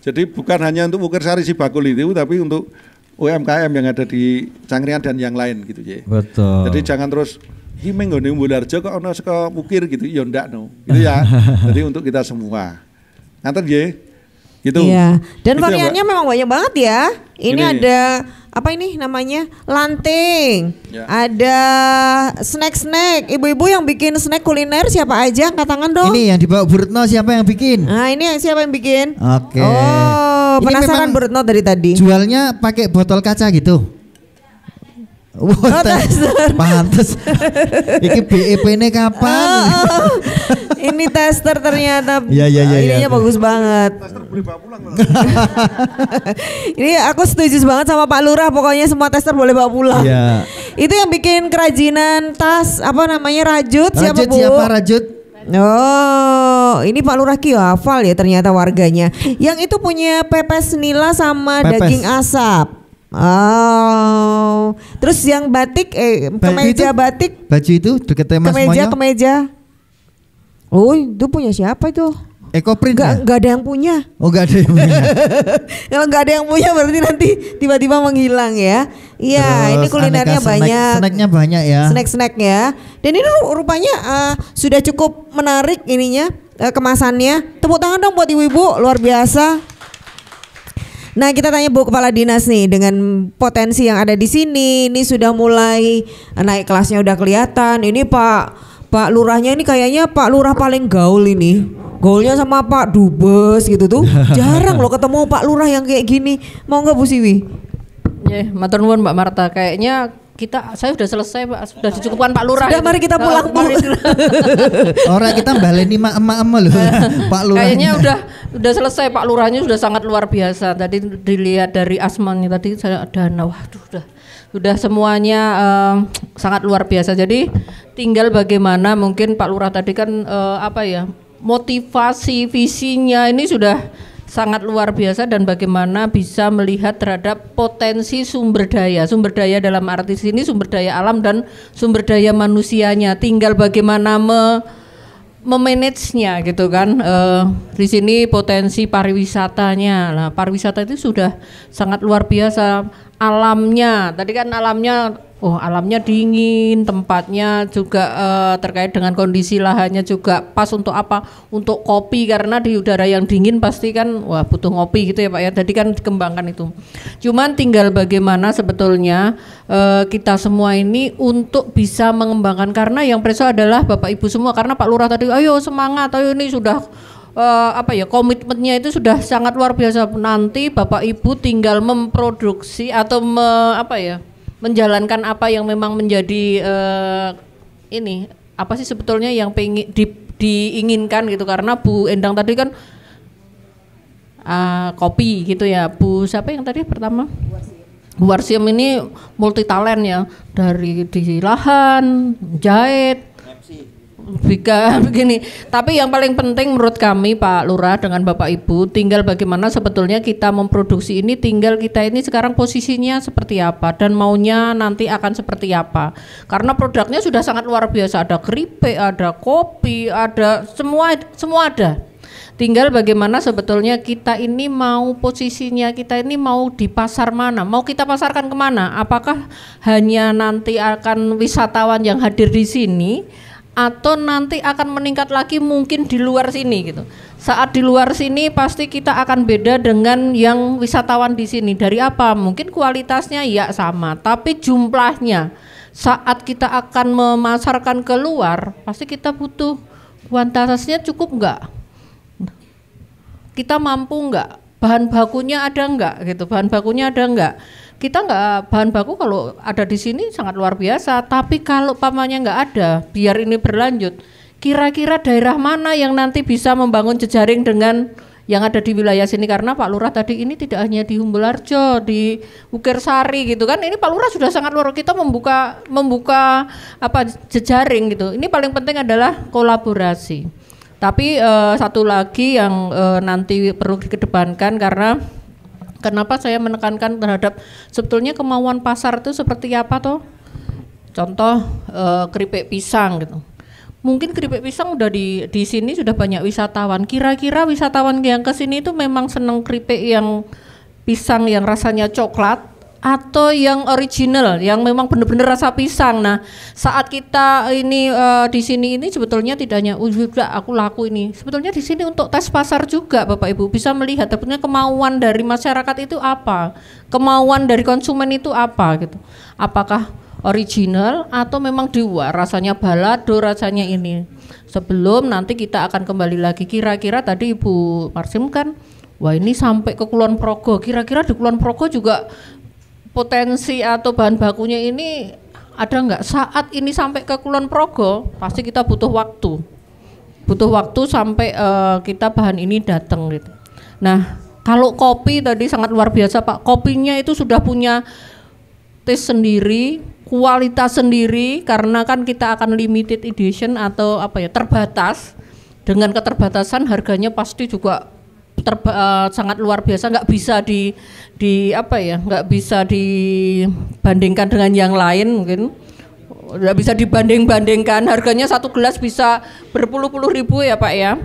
Jadi bukan hanya untuk Wukir Sari Sibakul itu, tapi untuk UMKM yang ada di Cangkrian dan yang lain gitu ya. Betul. Jadi jangan terus himeng nggone Umbul Harjo kok ono saka Wukir gitu, ya ndak no. Gitu ya. Jadi untuk kita semua. Ngaten nggih. Gitu. Iya. Dan itu variannya memang banyak banget ya. Ini ada apa ini namanya? Lanting. Ya. Ada snack-snack. Ibu-ibu yang bikin snack kuliner siapa aja? Angkat tangan dong. Ini yang dibawa Bu Retno siapa yang bikin? Nah, ini siapa yang bikin? Oke. Oh, penasaran Bu Retno dari tadi. Jualnya pakai botol kaca gitu. Pantes. Iki BEP-nya kapan? Ini tester ternyata. Iya. Ininya bagus banget. Tester boleh bawa pulang loh. Ini aku setuju banget sama Pak Lurah. Pokoknya semua tester boleh bawa pulang. Iya. Itu yang bikin kerajinan tas apa namanya Rajut siapa Bu? Siapa Rajut? Oh, ini Pak Lurah Ki hafal ya ternyata warganya. Yang itu punya pepes nila sama daging asap. Oh, terus yang batik, kemeja batik. Baju itu deketnya Mas Monyo. Kemeja. Oh, itu punya siapa itu? Ekoprint. Gak ada yang punya. Oh, gak ada yang punya. Kalau gak ada yang punya berarti nanti tiba-tiba menghilang ya. Iya, ini kulinernya banyak. Snacknya banyak ya. Snack ya. Dan ini rupanya sudah cukup menarik ininya kemasannya. Tepuk tangan dong buat ibu-ibu, luar biasa. Nah, kita tanya Bu Kepala Dinas nih, dengan potensi yang ada di sini, ini sudah mulai naik kelasnya udah kelihatan. Ini Pak Lurahnya ini kayaknya Pak Lurah paling gaul ini. Gaulnya sama Pak Dubes gitu tuh. Jarang loh ketemu Pak Lurah yang kayak gini. Mau nggak Bu Siwi? Ya, matur nuwun Mbak Marta. Kayaknya saya sudah selesai Pak, sudah dicukupkan Pak Lurah. Sudah, mari kita pulang Bu. Orang kita baleni emak-emak loh. Pak Lurah. Kayaknya udah selesai, Pak Lurahnya sudah sangat luar biasa. Tadi dilihat dari asmannya tadi saya ada udah semuanya sangat luar biasa. Jadi tinggal bagaimana mungkin Pak Lurah tadi kan motivasi visinya ini sudah sangat luar biasa, dan bagaimana bisa melihat terhadap potensi sumber daya dalam arti sini sumber daya alam dan sumber daya manusianya, tinggal bagaimana memanagenya gitu kan. Di sini potensi pariwisatanya, nah pariwisata itu sudah sangat luar biasa. Alamnya tadi kan alamnya dingin, tempatnya juga terkait dengan kondisi lahannya juga pas untuk apa, untuk kopi, karena di udara yang dingin pasti kan butuh ngopi gitu ya Pak ya. Jadi kan dikembangkan itu. Cuman tinggal bagaimana sebetulnya kita semua ini untuk bisa mengembangkan, karena yang preso adalah Bapak Ibu semua, karena Pak Lurah tadi ayo semangat, ayo ini sudah komitmennya itu sudah sangat luar biasa. Nanti Bapak Ibu tinggal memproduksi atau menjalankan apa yang memang menjadi apa sih sebetulnya yang diinginkan gitu. Karena Bu Endang tadi kan kopi gitu ya. Bu siapa yang tadi pertama? Bu Warsiam ini multi talent ya, dari di lahan, jahit, begini. Tapi yang paling penting menurut kami Pak Lurah dengan Bapak Ibu, tinggal bagaimana sebetulnya kita memproduksi ini, tinggal kita ini sekarang posisinya seperti apa dan maunya nanti akan seperti apa. Karena produknya sudah sangat luar biasa, ada keripik, ada kopi, ada semua ada. Tinggal bagaimana sebetulnya kita ini mau posisinya, kita ini mau di pasar mana, mau kita pasarkan kemana. Apakah hanya nanti akan wisatawan yang hadir di sini, atau nanti akan meningkat lagi mungkin di luar sini gitu. Saat di luar sini pasti kita akan beda dengan yang wisatawan di sini. Dari apa? Mungkin kualitasnya ya sama, tapi jumlahnya saat kita akan memasarkan keluar pasti kita butuh kuantitasnya cukup enggak? Kita mampu enggak? Bahan bakunya ada enggak gitu? Bahan bakunya ada enggak? Kita enggak, bahan baku kalau ada di sini sangat luar biasa, tapi kalau pamannya enggak ada, biar ini berlanjut, kira-kira daerah mana yang nanti bisa membangun jejaring dengan yang ada di wilayah sini. Karena Pak Lurah tadi ini tidak hanya di Umbul Harjo, di Wukir Sari gitu kan, ini Pak Lurah sudah sangat luar, kita membuka jejaring gitu. Ini paling penting adalah kolaborasi. Tapi satu lagi yang nanti perlu dikedepankan, karena kenapa saya menekankan terhadap sebetulnya kemauan pasar itu seperti apa toh? Contoh keripik pisang gitu. Mungkin keripik pisang udah di sini sudah banyak wisatawan. Kira-kira wisatawan yang ke sini itu memang seneng keripik yang pisang yang rasanya coklat atau yang original yang memang benar-benar rasa pisang. Nah, saat kita ini di sini ini sebetulnya tidak hanya aku laku ini. Sebetulnya di sini untuk tes pasar juga Bapak Ibu bisa melihat sebetulnya kemauan dari masyarakat itu apa, kemauan dari konsumen itu apa gitu. Apakah original atau memang diwa rasanya balado, rasanya ini. Sebelum nanti kita akan kembali lagi, kira-kira tadi Ibu Marsim kan, wah ini sampai ke Kulon Progo, kira-kira di Kulon Progo juga potensi atau bahan bakunya ini ada nggak? Saat ini sampai ke Kulon Progo pasti kita butuh waktu sampai kita bahan ini datang gitu. Nah kalau kopi tadi sangat luar biasa Pak, kopinya itu sudah punya taste sendiri, kualitas sendiri, karena kan kita akan limited edition atau apa ya, terbatas. Dengan keterbatasan harganya pasti juga sangat luar biasa, nggak bisa nggak bisa dibandingkan dengan yang lain, mungkin nggak bisa dibanding-bandingkan. Harganya satu gelas bisa berpuluh-puluh ribu ya Pak ya.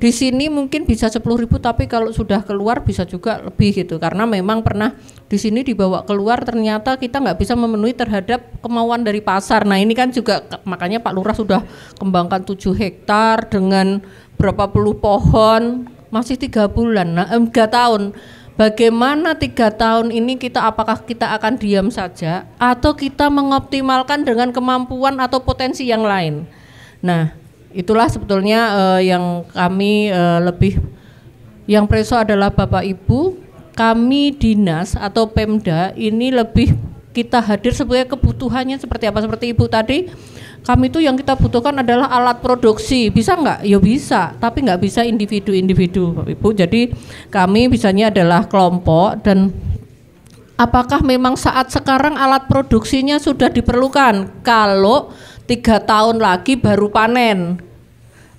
Di sini mungkin bisa 10.000, tapi kalau sudah keluar bisa juga lebih gitu, karena memang pernah di sini dibawa keluar ternyata kita nggak bisa memenuhi terhadap kemauan dari pasar. Nah ini kan juga makanya Pak Lurah sudah kembangkan 7 hektar dengan berapa puluh pohon, masih 3 bulan, 3 tahun. Bagaimana 3 tahun ini apakah kita akan diam saja atau kita mengoptimalkan dengan kemampuan atau potensi yang lain. Nah itulah sebetulnya yang kami yang preso adalah Bapak Ibu, kami dinas atau Pemda ini lebih kita hadir sebagai kebutuhannya seperti apa. Seperti Ibu tadi, kami itu yang kita butuhkan adalah alat produksi. Bisa nggak? Ya bisa, tapi nggak bisa individu-individu Bapak Ibu. Jadi kami bisanya adalah kelompok. Dan apakah memang saat sekarang alat produksinya sudah diperlukan? Kalau 3 tahun lagi baru panen.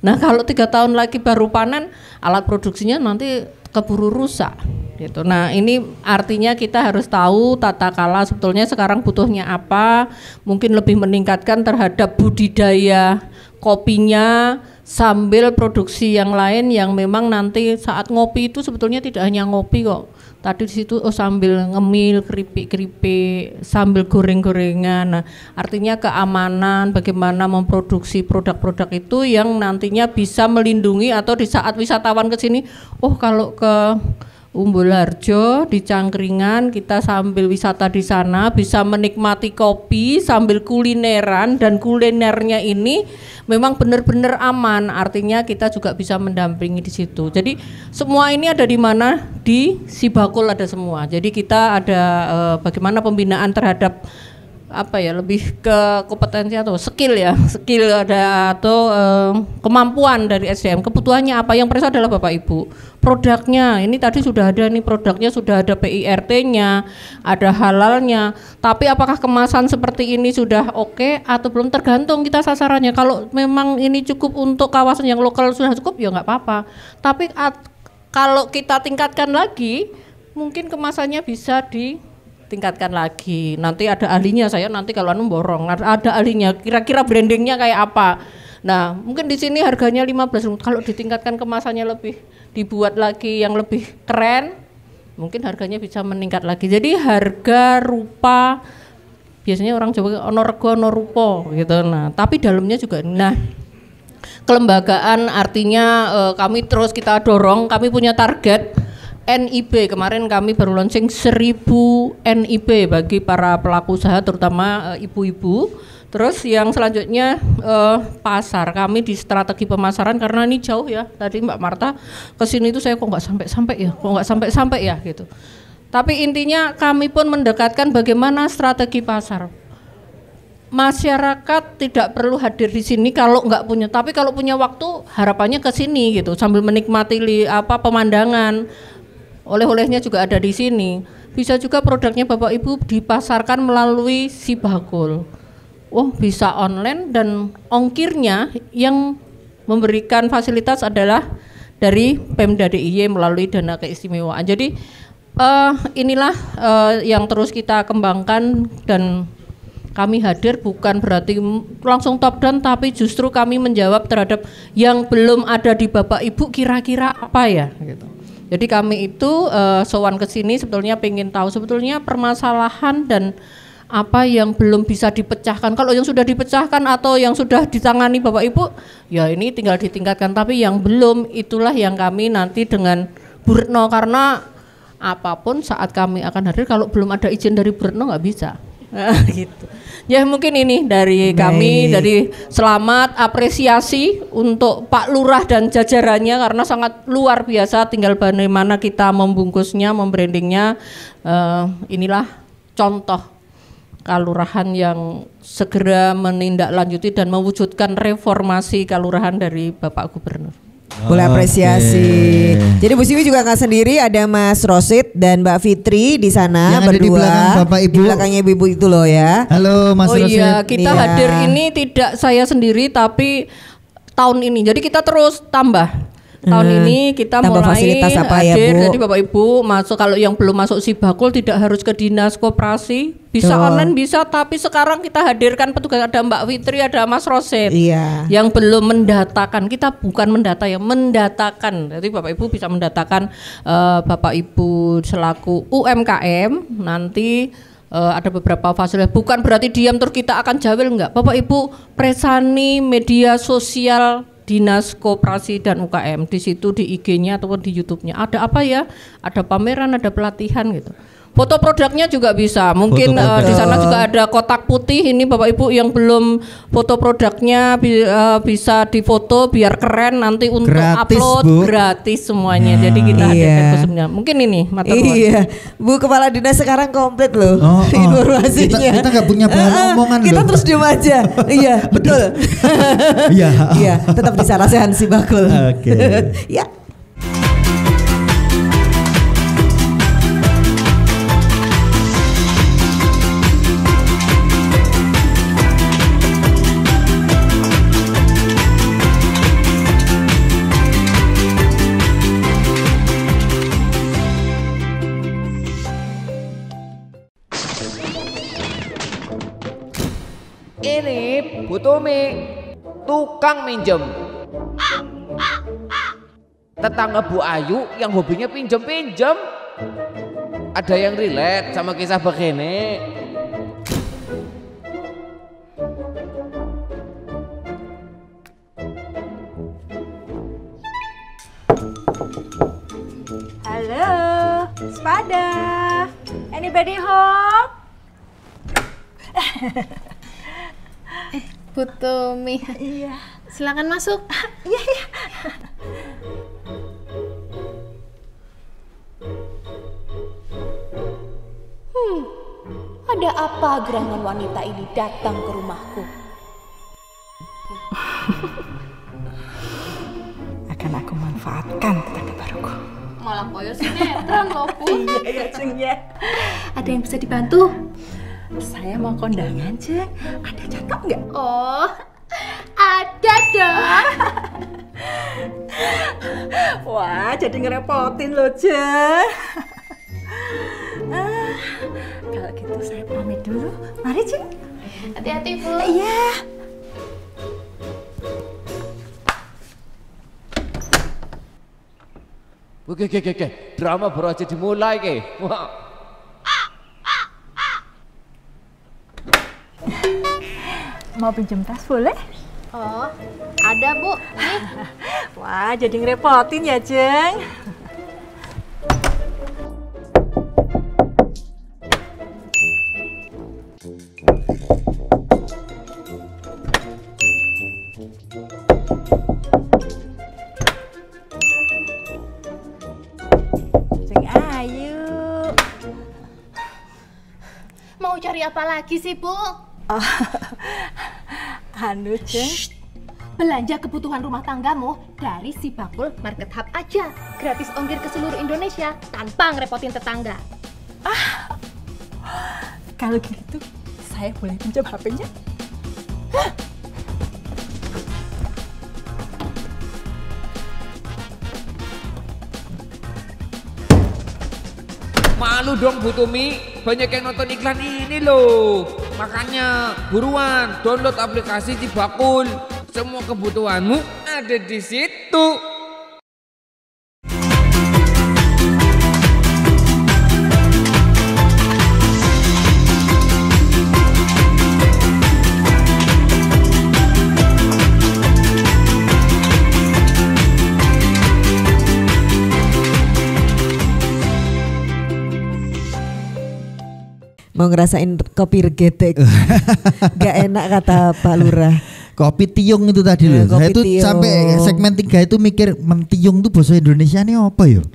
Nah kalau 3 tahun lagi baru panen, alat produksinya nanti keburu rusak gitu. Nah ini artinya kita harus tahu tata kala sebetulnya sekarang butuhnya apa, mungkin lebih meningkatkan terhadap budidaya kopinya sambil produksi yang lain yang memang nanti saat ngopi itu sebetulnya tidak hanya ngopi kok. Tadi di situ sambil ngemil keripik-keripik, sambil goreng-gorengan. Nah, artinya keamanan bagaimana memproduksi produk-produk itu yang nantinya bisa melindungi atau di saat wisatawan ke sini, oh kalau ke Umbul Harjo di Cangkringan kita sambil wisata di sana bisa menikmati kopi sambil kulineran, dan kulinernya ini memang benar-benar aman, artinya kita juga bisa mendampingi di situ. Jadi semua ini ada di mana? Di Sibakul ada semua. Jadi kita ada bagaimana pembinaan terhadap apa ya, lebih ke kompetensi atau skill ada atau kemampuan dari SDM. Kebutuhannya apa? Yang preso adalah Bapak Ibu. Produknya ini tadi sudah ada nih, produknya sudah ada PIRT-nya, ada halalnya. Tapi apakah kemasan seperti ini sudah oke atau belum, tergantung kita sasarannya. Kalau memang ini cukup untuk kawasan yang lokal sudah cukup ya nggak apa-apa. Tapi kalau kita tingkatkan lagi, mungkin kemasannya bisa tingkatkan lagi. Nanti ada ahlinya, saya nanti kalau borong ada ahlinya, kira-kira brandingnya kayak apa. Nah mungkin di sini harganya 15.000, kalau ditingkatkan kemasannya lebih, dibuat lagi yang lebih keren, mungkin harganya bisa meningkat lagi. Jadi harga rupa biasanya orang Jawa ono rego ono rupa gitu. Nah tapi dalamnya juga. Nah kelembagaan artinya kami terus kita dorong, kami punya target NIB. Kemarin kami baru launching 1000 NIB bagi para pelaku usaha terutama ibu-ibu. Terus yang selanjutnya pasar, kami di strategi pemasaran karena ini jauh ya. Tadi Mbak Marta kesini itu saya kok nggak sampai ya gitu. Tapi intinya kami pun mendekatkan bagaimana strategi pasar. Masyarakat tidak perlu hadir di sini kalau nggak punya, tapi kalau punya waktu harapannya ke sini gitu sambil menikmati pemandangan. Oleh-olehnya juga ada di sini. Bisa juga produknya Bapak Ibu dipasarkan melalui Sibakul. Oh bisa online, dan ongkirnya yang memberikan fasilitas adalah dari Pemda DIY melalui dana keistimewaan. Jadi inilah yang terus kita kembangkan, dan kami hadir bukan berarti langsung top down, tapi justru kami menjawab terhadap yang belum ada di Bapak Ibu kira-kira apa ya gitu. Jadi kami itu sowan ke sini sebetulnya pengen tahu sebetulnya permasalahan dan apa yang belum bisa dipecahkan. Kalau yang sudah dipecahkan atau yang sudah ditangani Bapak Ibu, ya ini tinggal ditingkatkan. Tapi yang belum, itulah yang kami nanti dengan Bu Retno, karena apapun saat kami akan hadir, kalau belum ada izin dari Bu Retno nggak bisa. Gitu. Ya mungkin ini dari kami, dari selamat, apresiasi untuk Pak Lurah dan jajarannya karena sangat luar biasa. Tinggal bagaimana kita membungkusnya, membrandingnya. Inilah contoh kelurahan yang segera menindaklanjuti dan mewujudkan reformasi kelurahan dari Bapak Gubernur. Boleh apresiasi. Jadi Bu Siwi juga nggak sendiri, ada Mas Rosid dan Mbak Fitri di sana yang berdua. Ada di belakang Bapak Ibu. Di belakangnya Ibu itu loh ya. Halo Mas Rosid. Oh iya, kita hadir ini tidak saya sendiri tapi tahun ini. Jadi kita terus tambah. Tahun ini kita mulai fasilitas apa hadir, ya, Bu? Jadi Bapak Ibu masuk, kalau yang belum masuk Sibakul tidak harus ke dinas koperasi, bisa online bisa, tapi sekarang kita hadirkan petugas, ada Mbak Fitri, ada Mas Rosid. Iya. Yang belum mendatakan, kita bukan mendata ya, mendatakan. Jadi Bapak Ibu bisa mendatakan Bapak Ibu selaku UMKM nanti. Ada beberapa fasilitas, bukan berarti diam terus kita akan jawel, enggak. Bapak Ibu presani media sosial Dinas Koperasi dan UKM, di situ di IG-nya ataupun di YouTube-nya ada apa ya? Ada pameran, ada pelatihan gitu. Foto produknya juga bisa. Mungkin di sana juga ada kotak putih. Ini Bapak Ibu yang belum foto produknya bisa difoto biar keren nanti untuk gratis, upload Bu. Gratis semuanya. Jadi kita hadirkan khususnya. Mungkin ini Iya. Bu Kepala Dinas sekarang komplit loh informasinya. Kita nggak punya bahan omongan kita loh. Terus diem aja. Iya betul. Iya. Tetap di Sarasehan Sibakul. Oke. Ya. Ini Bu Tumi, tukang minjem. Tetangga Bu Ayu yang hobinya pinjem-pinjem. Ada yang relate sama kisah begini. Halo, Spada. Anybody home? Bu Tumi. Iya. Silakan masuk. Iya, iya. Ada apa gerangan wanita ini datang ke rumahku? Akan aku manfaatkan tetangga baruku. Malah koyo sinetron loh, Bu. Iya, Ceng ya. Ada yang bisa dibantu? Saya mau kondangan, Ceng. Ada cakep nggak? Oh, ada dong. Wah, jadi ngerepotin loh, Ceng. Kalau gitu saya pamit dulu. Mari, Ceng. Hati-hati, Bu. Iya. Oke, drama baru aja dimulai ke. Wah. Mau pinjam tas boleh? Oh, ada Bu. Nih. Wah, jadi ngerepotin ya, Jeng. Jeng Ayu. Mau cari apa lagi sih, Bu? Oh, anu, Jeng. Belanja kebutuhan rumah tanggamu dari Sibakul Market Hub aja. Gratis ongkir ke seluruh Indonesia tanpa ngerepotin tetangga. Kalau gitu, saya boleh pinjam HP-nya? Malu dong Bu Tumi, banyak yang nonton iklan ini loh. Makanya buruan download aplikasi Cibakul. Semua kebutuhanmu ada di situ. Mau ngerasain kopi regetek. Gak enak kata Pak Lurah. Kopi tiung itu tadi loh. Saya itu sampai segmen 3 itu mikir mentiung itu bahasa Indonesia ini apa ya?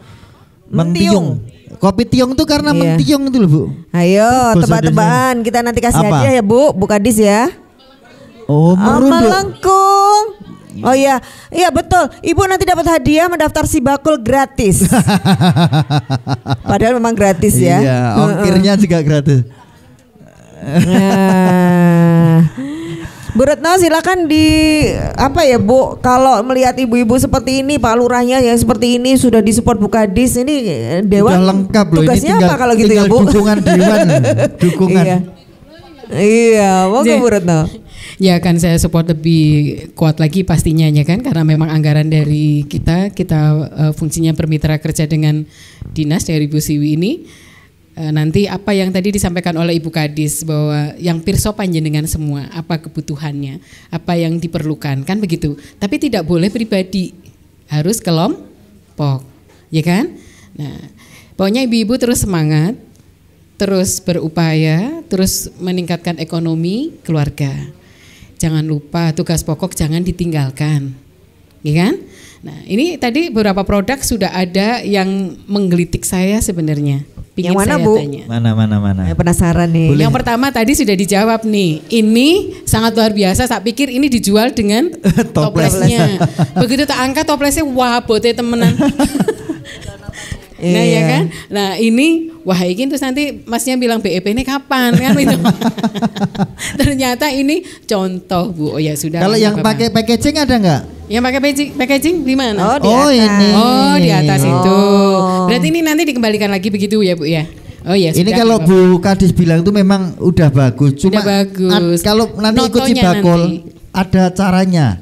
Mentiung. Kopi tiung itu karena mentiung itu loh Bu. Ayo tebak-tebakan, kita nanti kasih hadiah ya Bu Kadis ya. Oh melengkung. Oh iya, iya betul. Ibu nanti dapat hadiah mendaftar Sibakul gratis. Padahal memang gratis ya. Iya, ongkirnya juga gratis. Bu Retno silakan Bu, kalau melihat ibu-ibu seperti ini, Pak Lurahnya yang seperti ini sudah disupport Bu Kadis, ini Dewan udah lengkap loh. Tugasnya ini apa kalau gitu ya Bu? Dukungan Dewan, dukungan. Iya, mau Bu Retno. Ya kan saya support lebih kuat lagi pastinya ya kan, karena memang anggaran dari kita fungsinya bermitra kerja dengan dinas dari Bu Siwi ini. Nanti apa yang tadi disampaikan oleh Ibu Kadis bahwa yang pirsa panjenengan semua, apa kebutuhannya, apa yang diperlukan kan begitu. Tapi tidak boleh pribadi, harus kelompok, ya kan? Nah, pokoknya ibu-ibu terus semangat, terus berupaya, terus meningkatkan ekonomi keluarga. Jangan lupa tugas pokok jangan ditinggalkan, ya kan? Nah ini tadi beberapa produk sudah ada yang menggelitik saya sebenarnya. Yang mana Bu? Tanya. Mana? Penasaran nih. Boleh. Yang pertama tadi sudah dijawab nih. Ini sangat luar biasa. Saya pikir ini dijual dengan toplesnya. Begitu tak angkat toplesnya, wah bote temenan. Nah ya kan, nah ini wah ini terus nanti masnya bilang BEP ini kapan kan itu. Ternyata ini contoh Bu. Oh ya sudah. Kalau yang pakai packaging ada nggak? Yang pakai packaging di mana? Oh ini. Oh di atas itu. Berarti ini nanti dikembalikan lagi begitu ya Bu ya. Oh ya. Ini kalau Bu Kadis bilang itu memang udah bagus. Cuma bagus. Kalau nanti ikut Cibakul ada caranya.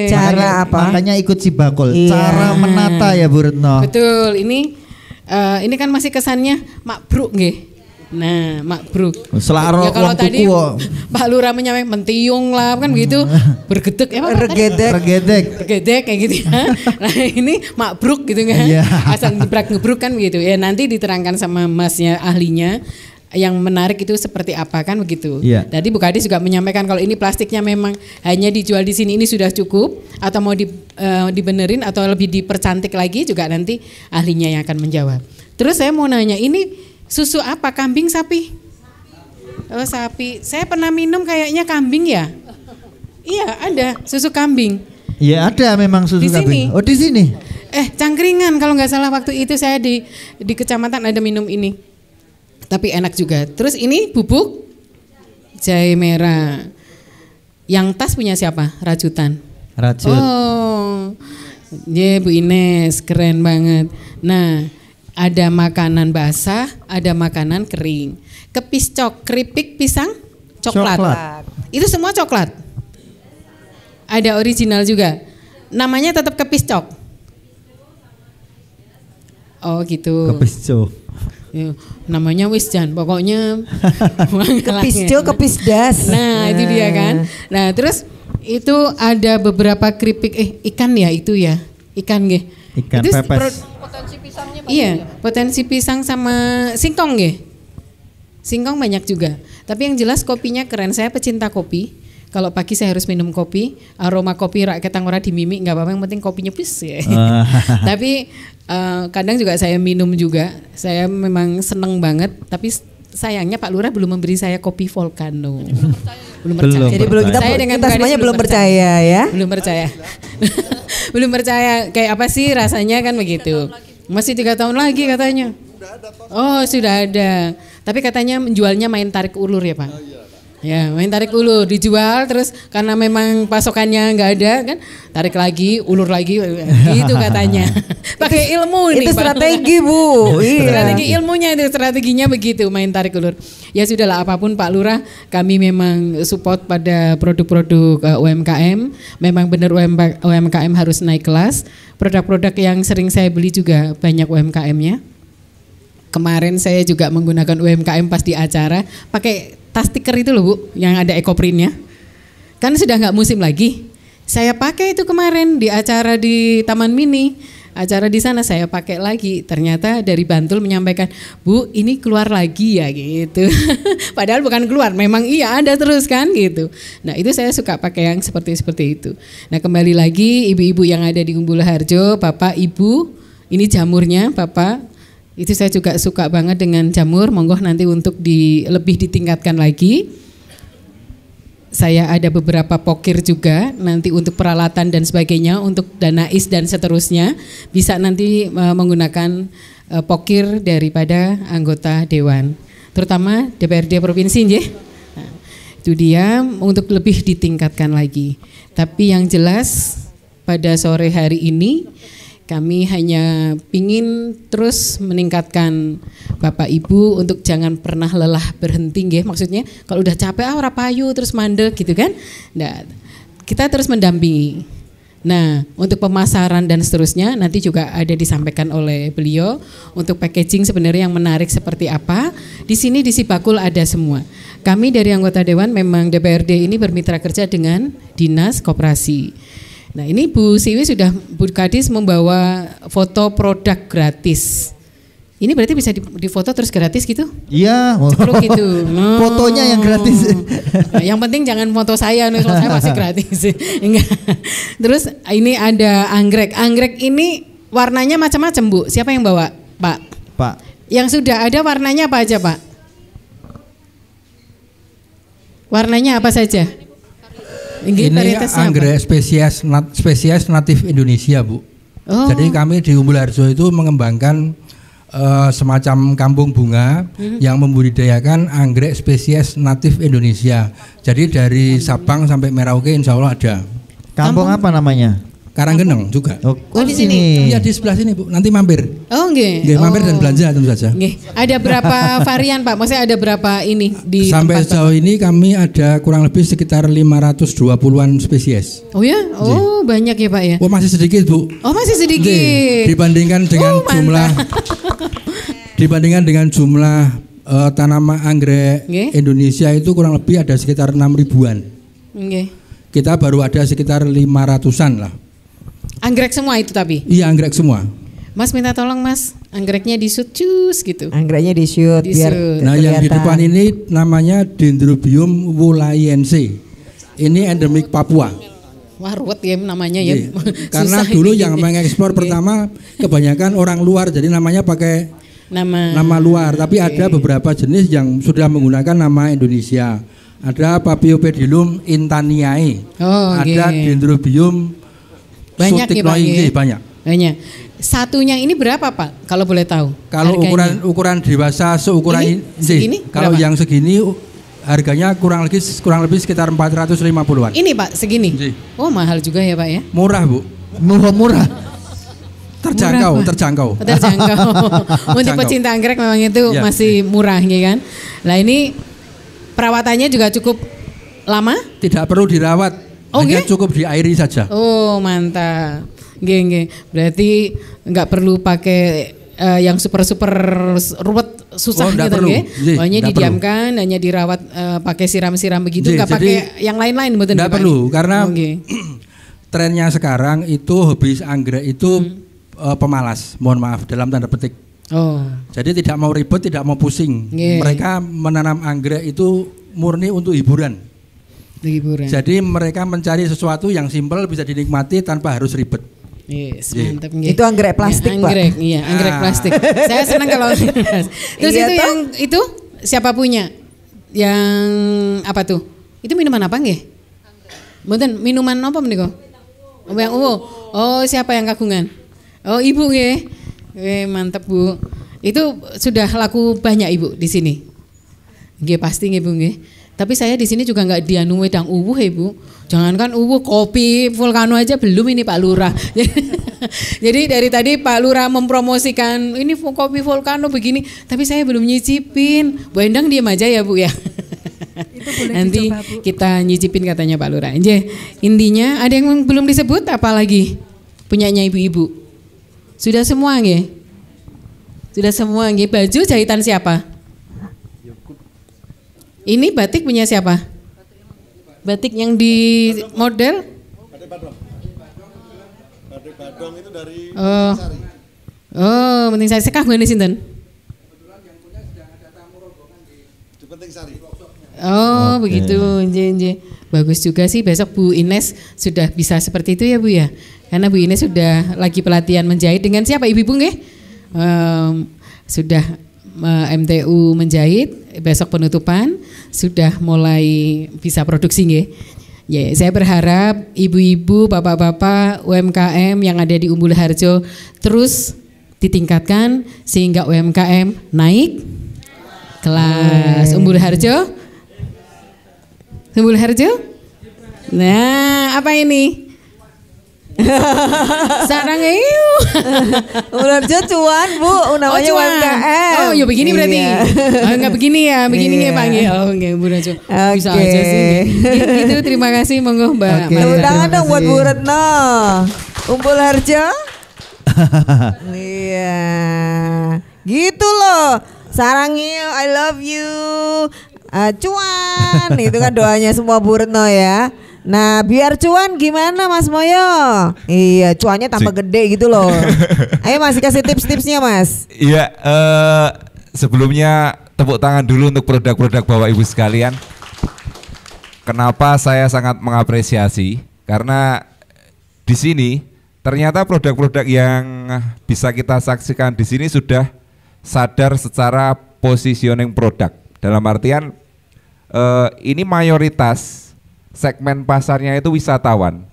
Cara apa? Makanya ikut Cibakul. Cara menata ya Bu Retno. Betul. Ini kan masih kesannya makbruk nggih. Nah, makbruk. Selaro ya kalau tadi Pak Lurah menyampaikan mentiung lah kan begitu. Bergedek regedek kayak gitu ya. Nah, ini makbruk gitu kan. Asal ngebruk kan begitu. Ya nanti diterangkan sama masnya ahlinya. Yang menarik itu seperti apa kan begitu. Tadi Bu Kadis juga menyampaikan kalau ini plastiknya memang hanya dijual di sini ini sudah cukup atau mau dibenerin atau lebih dipercantik lagi juga nanti ahlinya yang akan menjawab. Terus saya mau nanya ini susu apa, kambing sapi? Oh sapi. Saya pernah minum kayaknya kambing ya. Iya ada susu kambing. Iya ada memang susu kambing. Oh di sini. Cangkringan kalau nggak salah waktu itu saya di kecamatan ada minum ini. Tapi enak juga. Terus ini bubuk jahe merah. Yang tas punya siapa? Rajutan. Oh, Bu Ines keren banget. Nah, ada makanan basah, ada makanan kering. Keripik pisang, coklat. Itu semua coklat. Ada original juga. Namanya tetap kepiscok. Oh gitu. Kepiscok. Ya, namanya wis jan pokoknya kepisdas. Nah itu dia kan. Nah terus itu ada beberapa keripik ikan ya itu ya ikan nggih. Ikan itu pepes. Potensi pisangnya banyak. Iya potensi pisang sama singkong nggih. Singkong banyak juga. Tapi yang jelas kopinya keren. Saya pecinta kopi. Kalau pagi saya harus minum kopi, aroma kopi rak ketang ora dimimik nggak apa-apa, yang penting kopinya pis ya. Tapi kadang juga saya minum juga. Saya memang seneng banget. Tapi sayangnya Pak Lurah belum memberi saya kopi Volcano. Belum percaya. Jadi kita semuanya belum percaya ya. Belum percaya. Belum percaya kayak apa sih rasanya kan begitu. Masih 3 tahun lagi katanya. Oh sudah ada. Tapi katanya menjualnya main tarik ulur ya Pak. Ya, main tarik ulur, dijual terus karena memang pasokannya nggak ada kan, tarik lagi, ulur lagi, gitu katanya. Pakai ilmu itu nih. Strategi Bu. Iya. Strategi ilmunya itu, strateginya begitu, main tarik ulur. Ya sudahlah, apapun Pak Lurah, kami memang support pada produk-produk UMKM. Memang benar UMKM harus naik kelas. Produk-produk yang sering saya beli juga banyak UMKM-nya. Kemarin saya juga menggunakan UMKM pas di acara, pakai tas stiker itu loh Bu, yang ada ekoprintnya. Kan sudah nggak musim lagi. Saya pakai itu kemarin di acara di Taman Mini. Acara di sana saya pakai lagi. Ternyata dari Bantul menyampaikan, Bu ini keluar lagi ya gitu. Padahal bukan keluar, memang iya ada terus kan gitu. Nah itu saya suka pakai yang seperti itu. Nah kembali lagi ibu-ibu yang ada di Umbul Harjo, Bapak, Ibu, ini jamurnya Bapak. Itu saya juga suka banget dengan jamur, monggo nanti untuk lebih ditingkatkan lagi. Saya ada beberapa pokir juga nanti untuk peralatan dan sebagainya, untuk danais dan seterusnya. Bisa nanti menggunakan pokir daripada anggota dewan, terutama DPRD Provinsi nggih. Nah, itu dia untuk lebih ditingkatkan lagi. Tapi yang jelas pada sore hari ini kami hanya ingin terus meningkatkan Bapak Ibu untuk jangan pernah lelah berhenti nggih. Maksudnya kalau udah capek ora payu terus mandek gitu kan. Nah, kita terus mendampingi. Nah, untuk pemasaran dan seterusnya nanti juga ada disampaikan oleh beliau untuk packaging sebenarnya yang menarik seperti apa. Di sini di Sibakul ada semua. Kami dari anggota dewan memang DPRD ini bermitra kerja dengan Dinas Koperasi. Nah ini Bu Siwi sudah, Bu Kadis membawa foto produk gratis. Ini berarti bisa difoto terus gratis gitu? Iya. Ceplok gitu. No. Fotonya yang gratis. Nah, yang penting jangan foto saya, nih foto saya masih gratis. Enggak. Terus ini ada anggrek. Anggrek ini warnanya macam-macam Bu. Siapa yang bawa Pak? Pak. Yang sudah ada warnanya apa aja Pak? Warnanya apa saja? Ini anggrek spesies natif Indonesia Bu. Oh. Jadi kami di Umbul Harjo itu mengembangkan semacam kampung bunga yang membudidayakan anggrek spesies natif Indonesia. Jadi dari Sabang sampai Merauke insya Allah ada. Kampung apa namanya? Karanggeneng juga. Oh di sini. Iya di sebelah sini Bu, nanti mampir. Oh nggih. Nggih, mampir dan belanja tentu saja. Nggih. Ada berapa varian Pak? Maksudnya ada berapa ini di sampai sejauh ini kami ada kurang lebih sekitar 520-an spesies. Oh ya? Oh banyak ya Pak ya? Oh masih sedikit Bu. Oh masih sedikit. Dibandingkan dengan dibandingkan jumlah tanaman anggrek Indonesia itu kurang lebih ada sekitar 6.000-an. Kita baru ada sekitar 500-an lah. Anggrek semua itu tapi? Iya anggrek semua. Mas minta tolong Mas, anggreknya di-shoot cus gitu. Anggreknya di-shoot biar nah yang di depan ini namanya Dendrobium woolliense. Ini endemik Papua. Wah ruwet ya namanya ya. Karena dulu yang mengekspor pertama kebanyakan orang luar, jadi namanya pakai nama luar. Tapi ada beberapa jenis yang sudah menggunakan nama Indonesia. Ada Paphiopedilum intaniae. Ada Dendrobium banyak ya Pak ya? Banyak. Satunya ini berapa Pak kalau boleh tahu? Kalau ukuran dewasa seukuran ini segini? Kalau berapa? Yang segini harganya kurang lebih sekitar 450-an. Ini Pak segini? Oh mahal juga ya Pak ya? Murah Bu. Murah. Terjangkau. Untuk pecinta anggrek memang itu masih murah ya kan. Nah ini perawatannya juga cukup lama? Tidak perlu dirawat. Hanya cukup diairi saja. Oh mantap. Nggih. Berarti nggak perlu pakai yang super ruwet susah gitu nggih. Hanya didiamkan, hanya dirawat pakai siram-siram begitu, nggak pakai yang lain-lain betul. Nggak perlu karena trennya sekarang itu habis anggrek itu pemalas. Mohon maaf dalam tanda petik. Oh. Jadi tidak mau ribet, tidak mau pusing. Mereka menanam anggrek itu murni untuk hiburan. Jadi mereka mencari sesuatu yang simpel bisa dinikmati tanpa harus ribet. Yes, mantap. Itu anggrek plastik anggrek, Pak. Iya, anggrek plastik. Saya senang kalau terus itu yang itu siapa punya? Yang apa tuh? Itu minuman apa nggih? Mboten minuman apa menika? Yang oh, siapa yang kagungan? Oh, Ibu nggih. Mantap Bu. Itu sudah laku banyak Ibu di sini. Nggih pasti nggih Bu nggih. Tapi saya di sini juga nggak dianu wedang uwuh ya Bu. Jangankan uwuh, kopi Volcano aja belum ini Pak Lurah. Jadi dari tadi Pak Lurah mempromosikan ini kopi Volcano begini, tapi saya belum nyicipin. Bu Endang diam aja ya Bu ya. Itu boleh nanti dicoba, Bu. Kita nyicipin katanya Pak Lurah. Intinya ada yang belum disebut apa lagi? Punyanya ibu-ibu. Sudah semua nggih? Sudah semua nggih. Baju jahitan siapa? Ini batik punya siapa? Batik yang di model? Batik Badong. Batik Badong itu dari Penting Sari. Oh, Penting Sari. Sekah ngene sinten? Kebetulan yang punya sedang ada tamu rombongan di Penting Sari. Oh, begitu. Nggih. Bagus juga sih, besok Bu Ines sudah bisa seperti itu ya Bu ya. Karena Bu Ines sudah lagi pelatihan menjahit dengan siapa Ibu nggih? Sudah MTU menjahit, besok penutupan sudah mulai bisa produksi nggih. Ya, saya berharap ibu-ibu, bapak-bapak UMKM yang ada di Umbul Harjo terus ditingkatkan sehingga UMKM naik kelas. Umbul Harjo? Umbul Harjo? Nah, apa ini? Sarang ayu. Ular cuan Bu, namanya UMKM. Oh, ya begini berarti. Enggak begini ya, begini nggih Pak nggih. Oh, nggih Bu Rajo. Bisa aja sih. Gitu, terima kasih monggo Mbak. Tepuk tangan dong buat Bu Retno. Umbul Harjo. Iya. Gitu loh. Sarang ayu, I love you. Cuan, itu kan doanya semua Bu Retno ya. Nah, biar cuan gimana Mas Moyo? Iya, cuannya tambah gede gitu loh. Ayo Mas, kasih tips-tipsnya Mas. Iya, sebelumnya tepuk tangan dulu untuk produk-produk Bapak Ibu sekalian. Kenapa saya sangat mengapresiasi? Karena di sini ternyata produk-produk yang bisa kita saksikan di sini sudah sadar secara positioning produk. Dalam artian ini mayoritas segmen pasarnya itu wisatawan.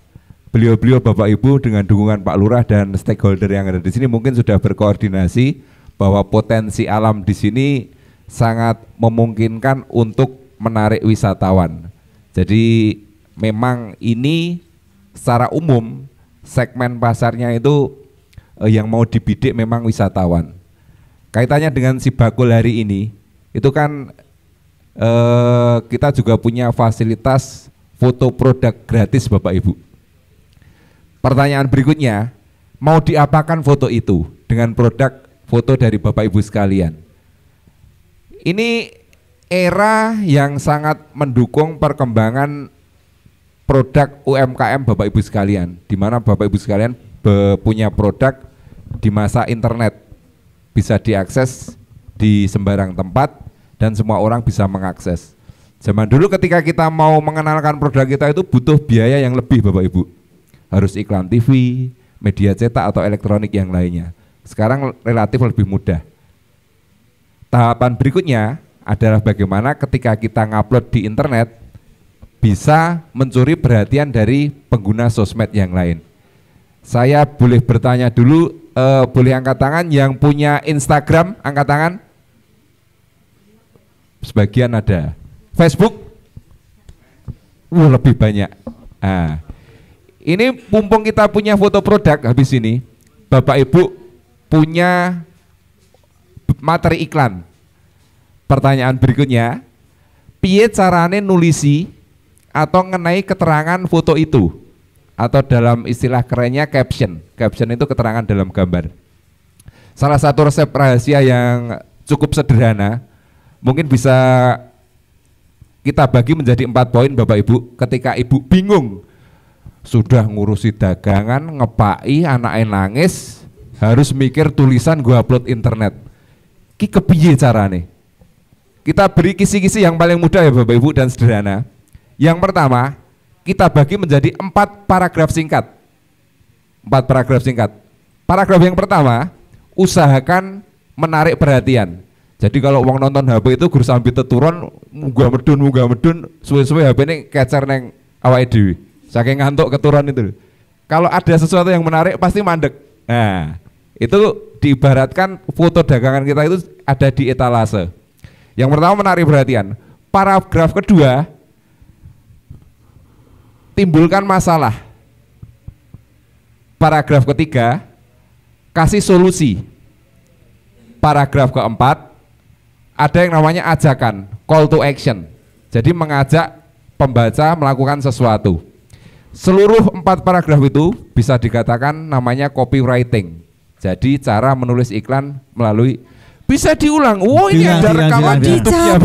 Beliau-beliau Bapak Ibu dengan dukungan Pak Lurah dan stakeholder yang ada di sini mungkin sudah berkoordinasi bahwa potensi alam di sini sangat memungkinkan untuk menarik wisatawan. Jadi memang ini secara umum segmen pasarnya itu yang mau dibidik memang wisatawan. Kaitannya dengan si bakul hari ini, itu kan kita juga punya fasilitas foto produk gratis Bapak Ibu. Pertanyaan berikutnya, mau diapakan foto itu dengan produk foto dari Bapak Ibu sekalian? Ini era yang sangat mendukung perkembangan produk UMKM Bapak Ibu sekalian, di mana Bapak Ibu sekalian punya produk di masa internet, bisa diakses di sembarang tempat dan semua orang bisa mengakses. Zaman dulu ketika kita mau mengenalkan produk kita itu butuh biaya yang lebih Bapak Ibu. Harus iklan TV, media cetak atau elektronik yang lainnya. Sekarang relatif lebih mudah. Tahapan berikutnya adalah bagaimana ketika kita ngupload di internet bisa mencuri perhatian dari pengguna sosmed yang lain. Saya boleh bertanya dulu, boleh angkat tangan yang punya Instagram, angkat tangan. Sebagian ada. Facebook, lebih banyak. Nah, ini mumpung kita punya foto produk habis ini, Bapak Ibu punya materi iklan. Pertanyaan berikutnya, piye carane nulisi atau ngenai keterangan foto itu? Atau dalam istilah kerennya caption. Caption itu keterangan dalam gambar. Salah satu resep rahasia yang cukup sederhana, mungkin bisa kita bagi menjadi 4 poin Bapak Ibu. Ketika Ibu bingung, sudah ngurusi dagangan, ngepai, anaknya nangis, harus mikir tulisan gua upload internet. Ki kepiye carane? Kita beri kisi-kisi yang paling mudah ya Bapak Ibu dan sederhana. Yang pertama, kita bagi menjadi 4 paragraf singkat. 4 paragraf singkat. Paragraf yang pertama, usahakan menarik perhatian. Jadi kalau uang nonton HP itu guru sambil teturun, munggah medun, suwe-suwe HP ini kecer neng awake dhewe. Saking ngantuk keturun itu. Kalau ada sesuatu yang menarik pasti mandek. Nah, itu diibaratkan foto dagangan kita itu ada di etalase. Yang pertama menarik perhatian. Paragraf kedua, timbulkan masalah. Paragraf ketiga, kasih solusi. Paragraf keempat, ada yang namanya ajakan, call to action. Jadi mengajak pembaca melakukan sesuatu. Seluruh 4 paragraf itu bisa dikatakan namanya copywriting. Jadi cara menulis iklan melalui, bisa diulang. Ini ada rekaman di YouTube-nya.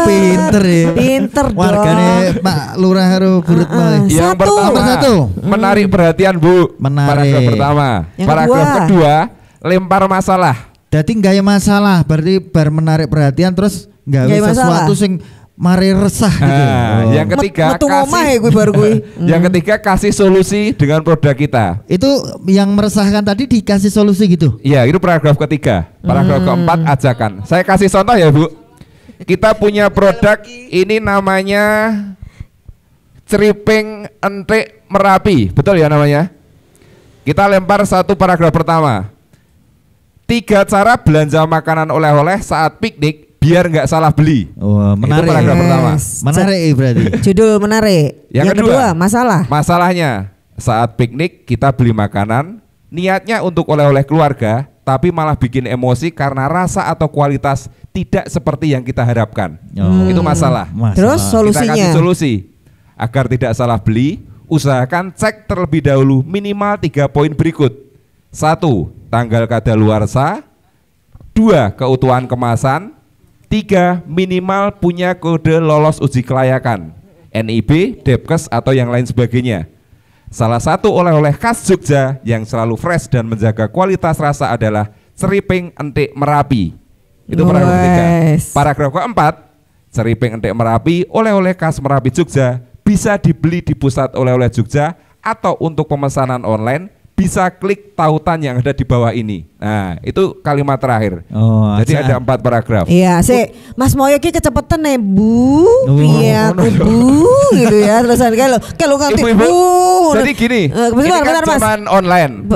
Pinter ya. Pinter dong. Warganya Pak Lurah Bu Retno. Yang pertama, menarik perhatian Bu. Paragraf pertama. Paragraf kedua, lempar masalah. Jadi nggak ada masalah, berarti bar menarik perhatian terus nggak sesuatu sing mari resah gitu. Yang ketiga yang ketiga kasih solusi dengan produk kita. Itu yang meresahkan tadi dikasih solusi gitu. Iya, itu paragraf ketiga. Paragraf keempat ajakan. Saya kasih contoh ya Bu. Kita punya produk ini namanya ceriping entik Merapi, betul ya namanya? Kita lempar satu paragraf pertama. 3 cara belanja makanan oleh-oleh saat piknik biar nggak salah beli. Menarik. Itu paragraf pertama. Menarik berarti. Judul menarik. Yang kedua, masalah. Masalahnya saat piknik kita beli makanan, niatnya untuk oleh-oleh keluarga, tapi malah bikin emosi karena rasa atau kualitas tidak seperti yang kita harapkan. Itu masalah. Terus solusinya? Kita kasih solusi agar tidak salah beli. Usahakan cek terlebih dahulu minimal 3 poin berikut. 1. Tanggal kadaluarsa. 2. Keutuhan kemasan. 3. Minimal punya kode lolos uji kelayakan, NIB, Depkes atau yang lain sebagainya. Salah satu oleh-oleh khas Jogja yang selalu fresh dan menjaga kualitas rasa adalah ceriping entik Merapi. Itu paragraf ketiga. Paragraf keempat, ceriping entik Merapi, oleh-oleh khas Merapi Jogja, bisa dibeli di pusat oleh-oleh Jogja atau untuk pemesanan online bisa klik tautan yang ada di bawah ini. Nah, itu kalimat terakhir. Jadi ada 4 paragraf. Iya, Mas Moyo ki kecepetan nih Bu. Iya, Bu gitu ya. Terus kalau nganti Bu. Jadi gini, ini kan zaman online.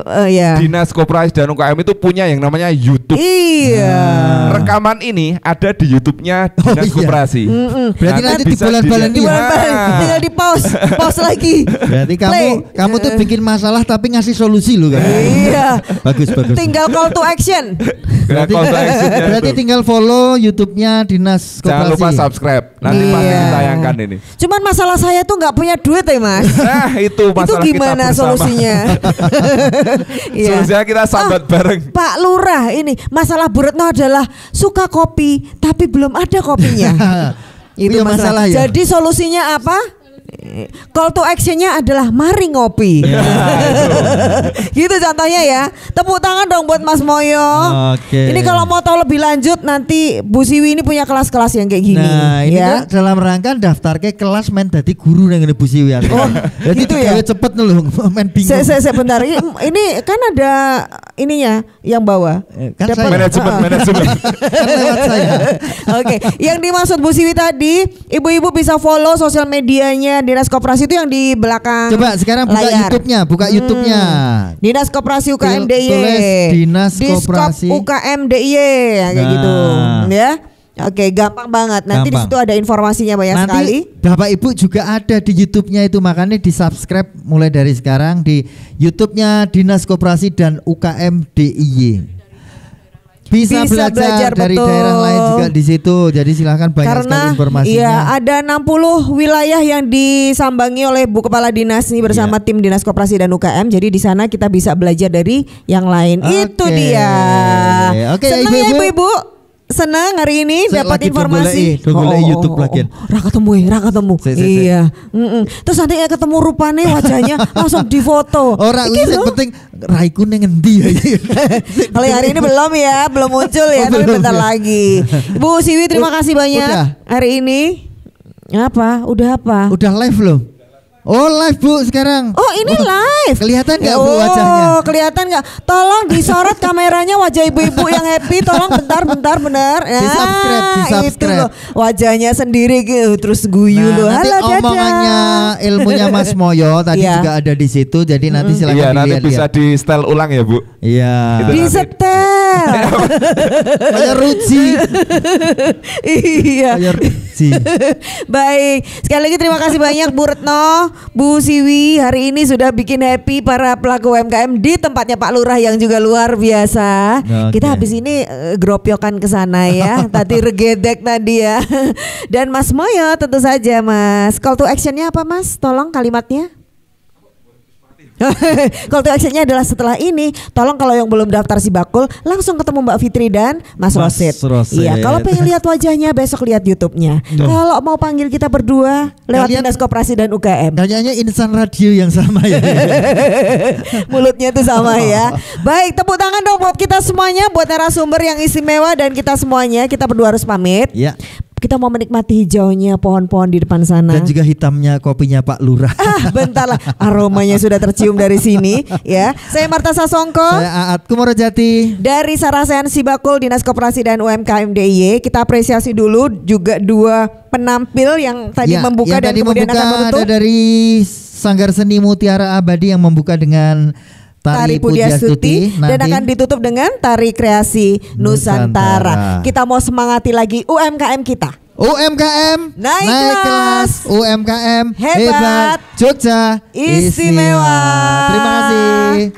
Dinas Koperasi dan UKM itu punya yang namanya YouTube. Iya. Rekaman ini ada di YouTube-nya Dinas Koperasi. Berarti nanti dibulan-bulan tinggal di pause lagi. Berarti kamu tuh bikin masalah tapi ngasih solusi lu kan. Iya. Bagus. Tinggal call to action. Berarti tinggal follow YouTube-nya Dinas Koperasi. Jangan lupa subscribe. Nanti pasti ditayangkan ini. Cuman masalah saya tuh nggak punya duit ya Mas. Nah itu masalah itu gimana kita solusinya? Solusinya kita sambat bareng. Pak Lurah, ini masalah Bu Retno adalah suka kopi tapi belum ada kopinya. Itu masalah. Jadi solusinya apa? Call to actionnya adalah mari ngopi. Gitu contohnya ya. Tepuk tangan dong buat Mas Moyo. Ini kalau mau tahu lebih lanjut nanti Bu Siwi ini punya kelas-kelas yang kayak gini. Nah ini ya. Dalam rangka daftar ke kelas main dadi guru yang Bu Siwi. Jadi gitu ya. Cepet loh main bingung. Saya bentar. Ini kan ada ininya yang bawa. Kan manajemen. Kan lewat saya. Oke. Yang dimaksud Bu Siwi tadi, ibu-ibu bisa follow sosial medianya Dinas Koperasi itu yang di belakang. Coba sekarang buka YouTube-nya. Dinas Koperasi UKM DIY. Tulis Dinas Koperasi UKM DIY kayak gitu, ya. Oke, gampang banget. Nanti di situ ada informasinya banyak sekali. Bapak Ibu juga ada di YouTube-nya itu, makanya di-subscribe mulai dari sekarang di YouTube-nya Dinas Koperasi dan UKM DIY. Bisa belajar dari betul. Daerah lain juga di situ. Jadi silahkan banyak sekali informasinya. Iya, ada 60 wilayah yang disambangi oleh Bu Kepala Dinas nih bersama tim Dinas Koperasi dan UKM. Jadi di sana kita bisa belajar dari yang lain. Itu dia. Senang ya ibu-ibu? Senang hari ini dapat informasi. YouTube lagi. Ra ketemu. Iya. Terus nanti ketemu rupane wajahnya langsung difoto. Orang ini penting raiku ning endi ya. Kalau hari ini belum muncul ya, tapi bentar lagi. Bu Siwi terima kasih banyak hari ini. Udah apa? Udah live loh. Oh live Bu sekarang. Oh ini live. Kelihatan nggak Bu wajahnya? Oh kelihatan nggak? Tolong disorot kameranya wajah ibu-ibu yang happy. Tolong bentar benar. Di subscribe. Itu loh wajahnya sendiri gitu terus guyu loh. Nanti omongannya ilmunya Mas Moyo tadi juga ada di situ. Jadi nanti silakan dilihat. Nanti bisa di setel ulang ya Bu. Iya. Di setel. Marcel. Kayak Ruci. Iya. Kayak Ruci. Baik, sekali lagi terima kasih banyak Bu Retno, Bu Siwi hari ini sudah bikin happy para pelaku UMKM di tempatnya Pak Lurah yang juga luar biasa. Kita habis ini gropyokan ke sana ya. Tadi regedek tadi ya. Dan Mas Moyo tentu saja Mas. Call to actionnya apa Mas? Tolong kalimatnya. Call to actionnya adalah setelah ini tolong kalau yang belum daftar Sibakul langsung ketemu Mbak Fitri dan Mas Rosid. Iya, kalau pengen lihat wajahnya besok lihat YouTube-nya. Kalau mau panggil kita berdua lewat Dinas Koperasi dan UKM. Kayaknya insan radio yang sama ya. Mulutnya tuh sama ya. Baik, tepuk tangan dong buat kita semuanya, buat narasumber yang istimewa dan kita semuanya. Kita berdua harus pamit. Ya. Kita mau menikmati hijaunya pohon-pohon di depan sana. Dan juga hitamnya kopinya Pak Lurah. Bentar lah, aromanya sudah tercium dari sini ya. Saya Marta Sasongko. Saya Aat Kumorojati. Dari Sarasehan Sibakul Dinas Koperasi dan UMKM DIY. Kita apresiasi dulu juga dua penampil yang tadi membuka dan kemudian akan menutup. Ada dari Sanggar Seni Mutiara Abadi yang membuka dengan Tari Pudiastuti dan akan ditutup dengan Tari Kreasi Nusantara. Kita mau semangati lagi UMKM kita. UMKM naik kelas. UMKM hebat. Jogja istimewa. Terima kasih.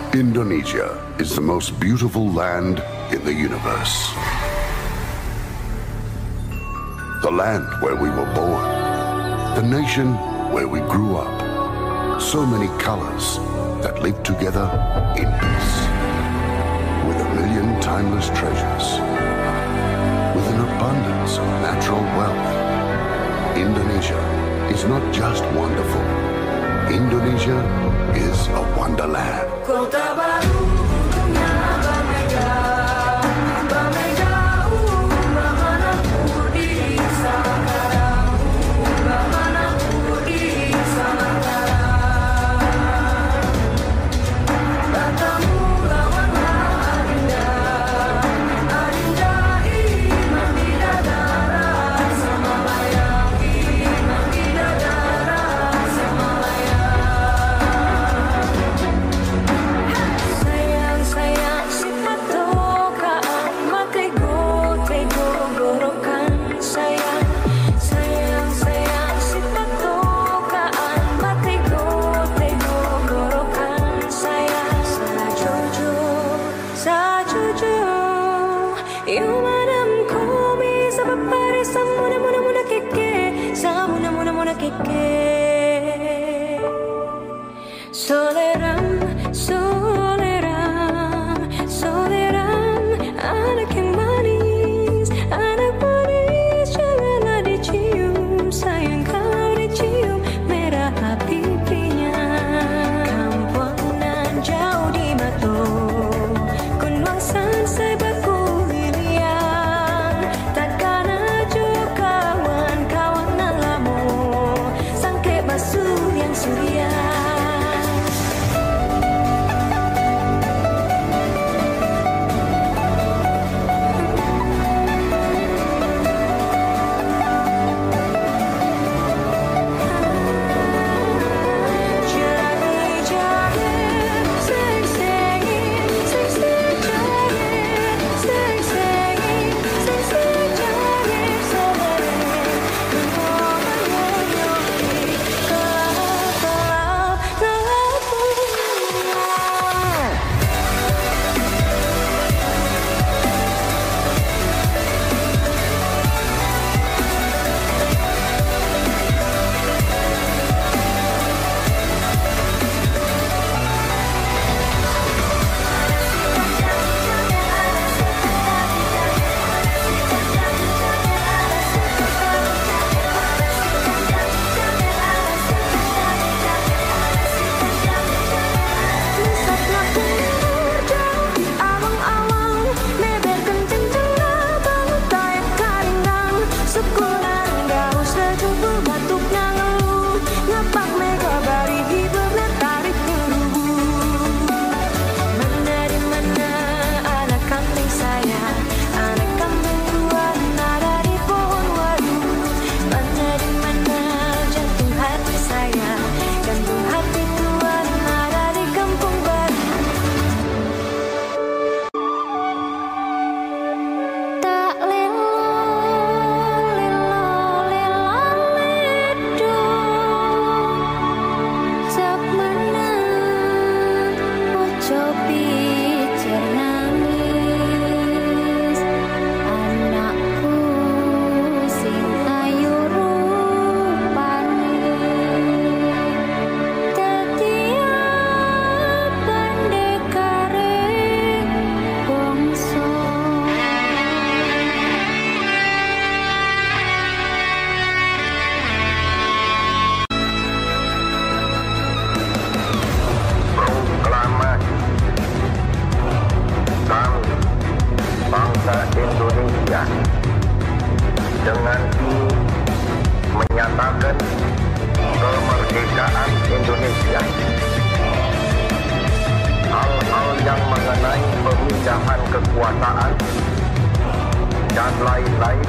Indonesia is the most beautiful land in the universe. The land where we were born. The nation where we grew up. So many colors that live together in peace. With a million timeless treasures. With an abundance of natural wealth. Indonesia is not just wonderful. Indonesia is a wonderland. Kota baru dunia berbeda, berbeda bagaimana ku di sekarang, bagaimana ku di sekarang. Bertemu lawanlah adinda, adinda iman bidadara, sama layang iman bidadara, sama layang. Soleram, soleram, soleram, anak yang manis, janganlah dicium, sayang kalau dicium, merah pipinya. Kampuangan jauh di Mato, Kunwangsan Sebaku Lilian, takkan aja kawan-kawan alamu, sangke basuh yang surya. dengan ini menyatakan kemerdekaan Indonesia. Hal-hal yang mengenai pemindahan kekuasaan dan lain-lain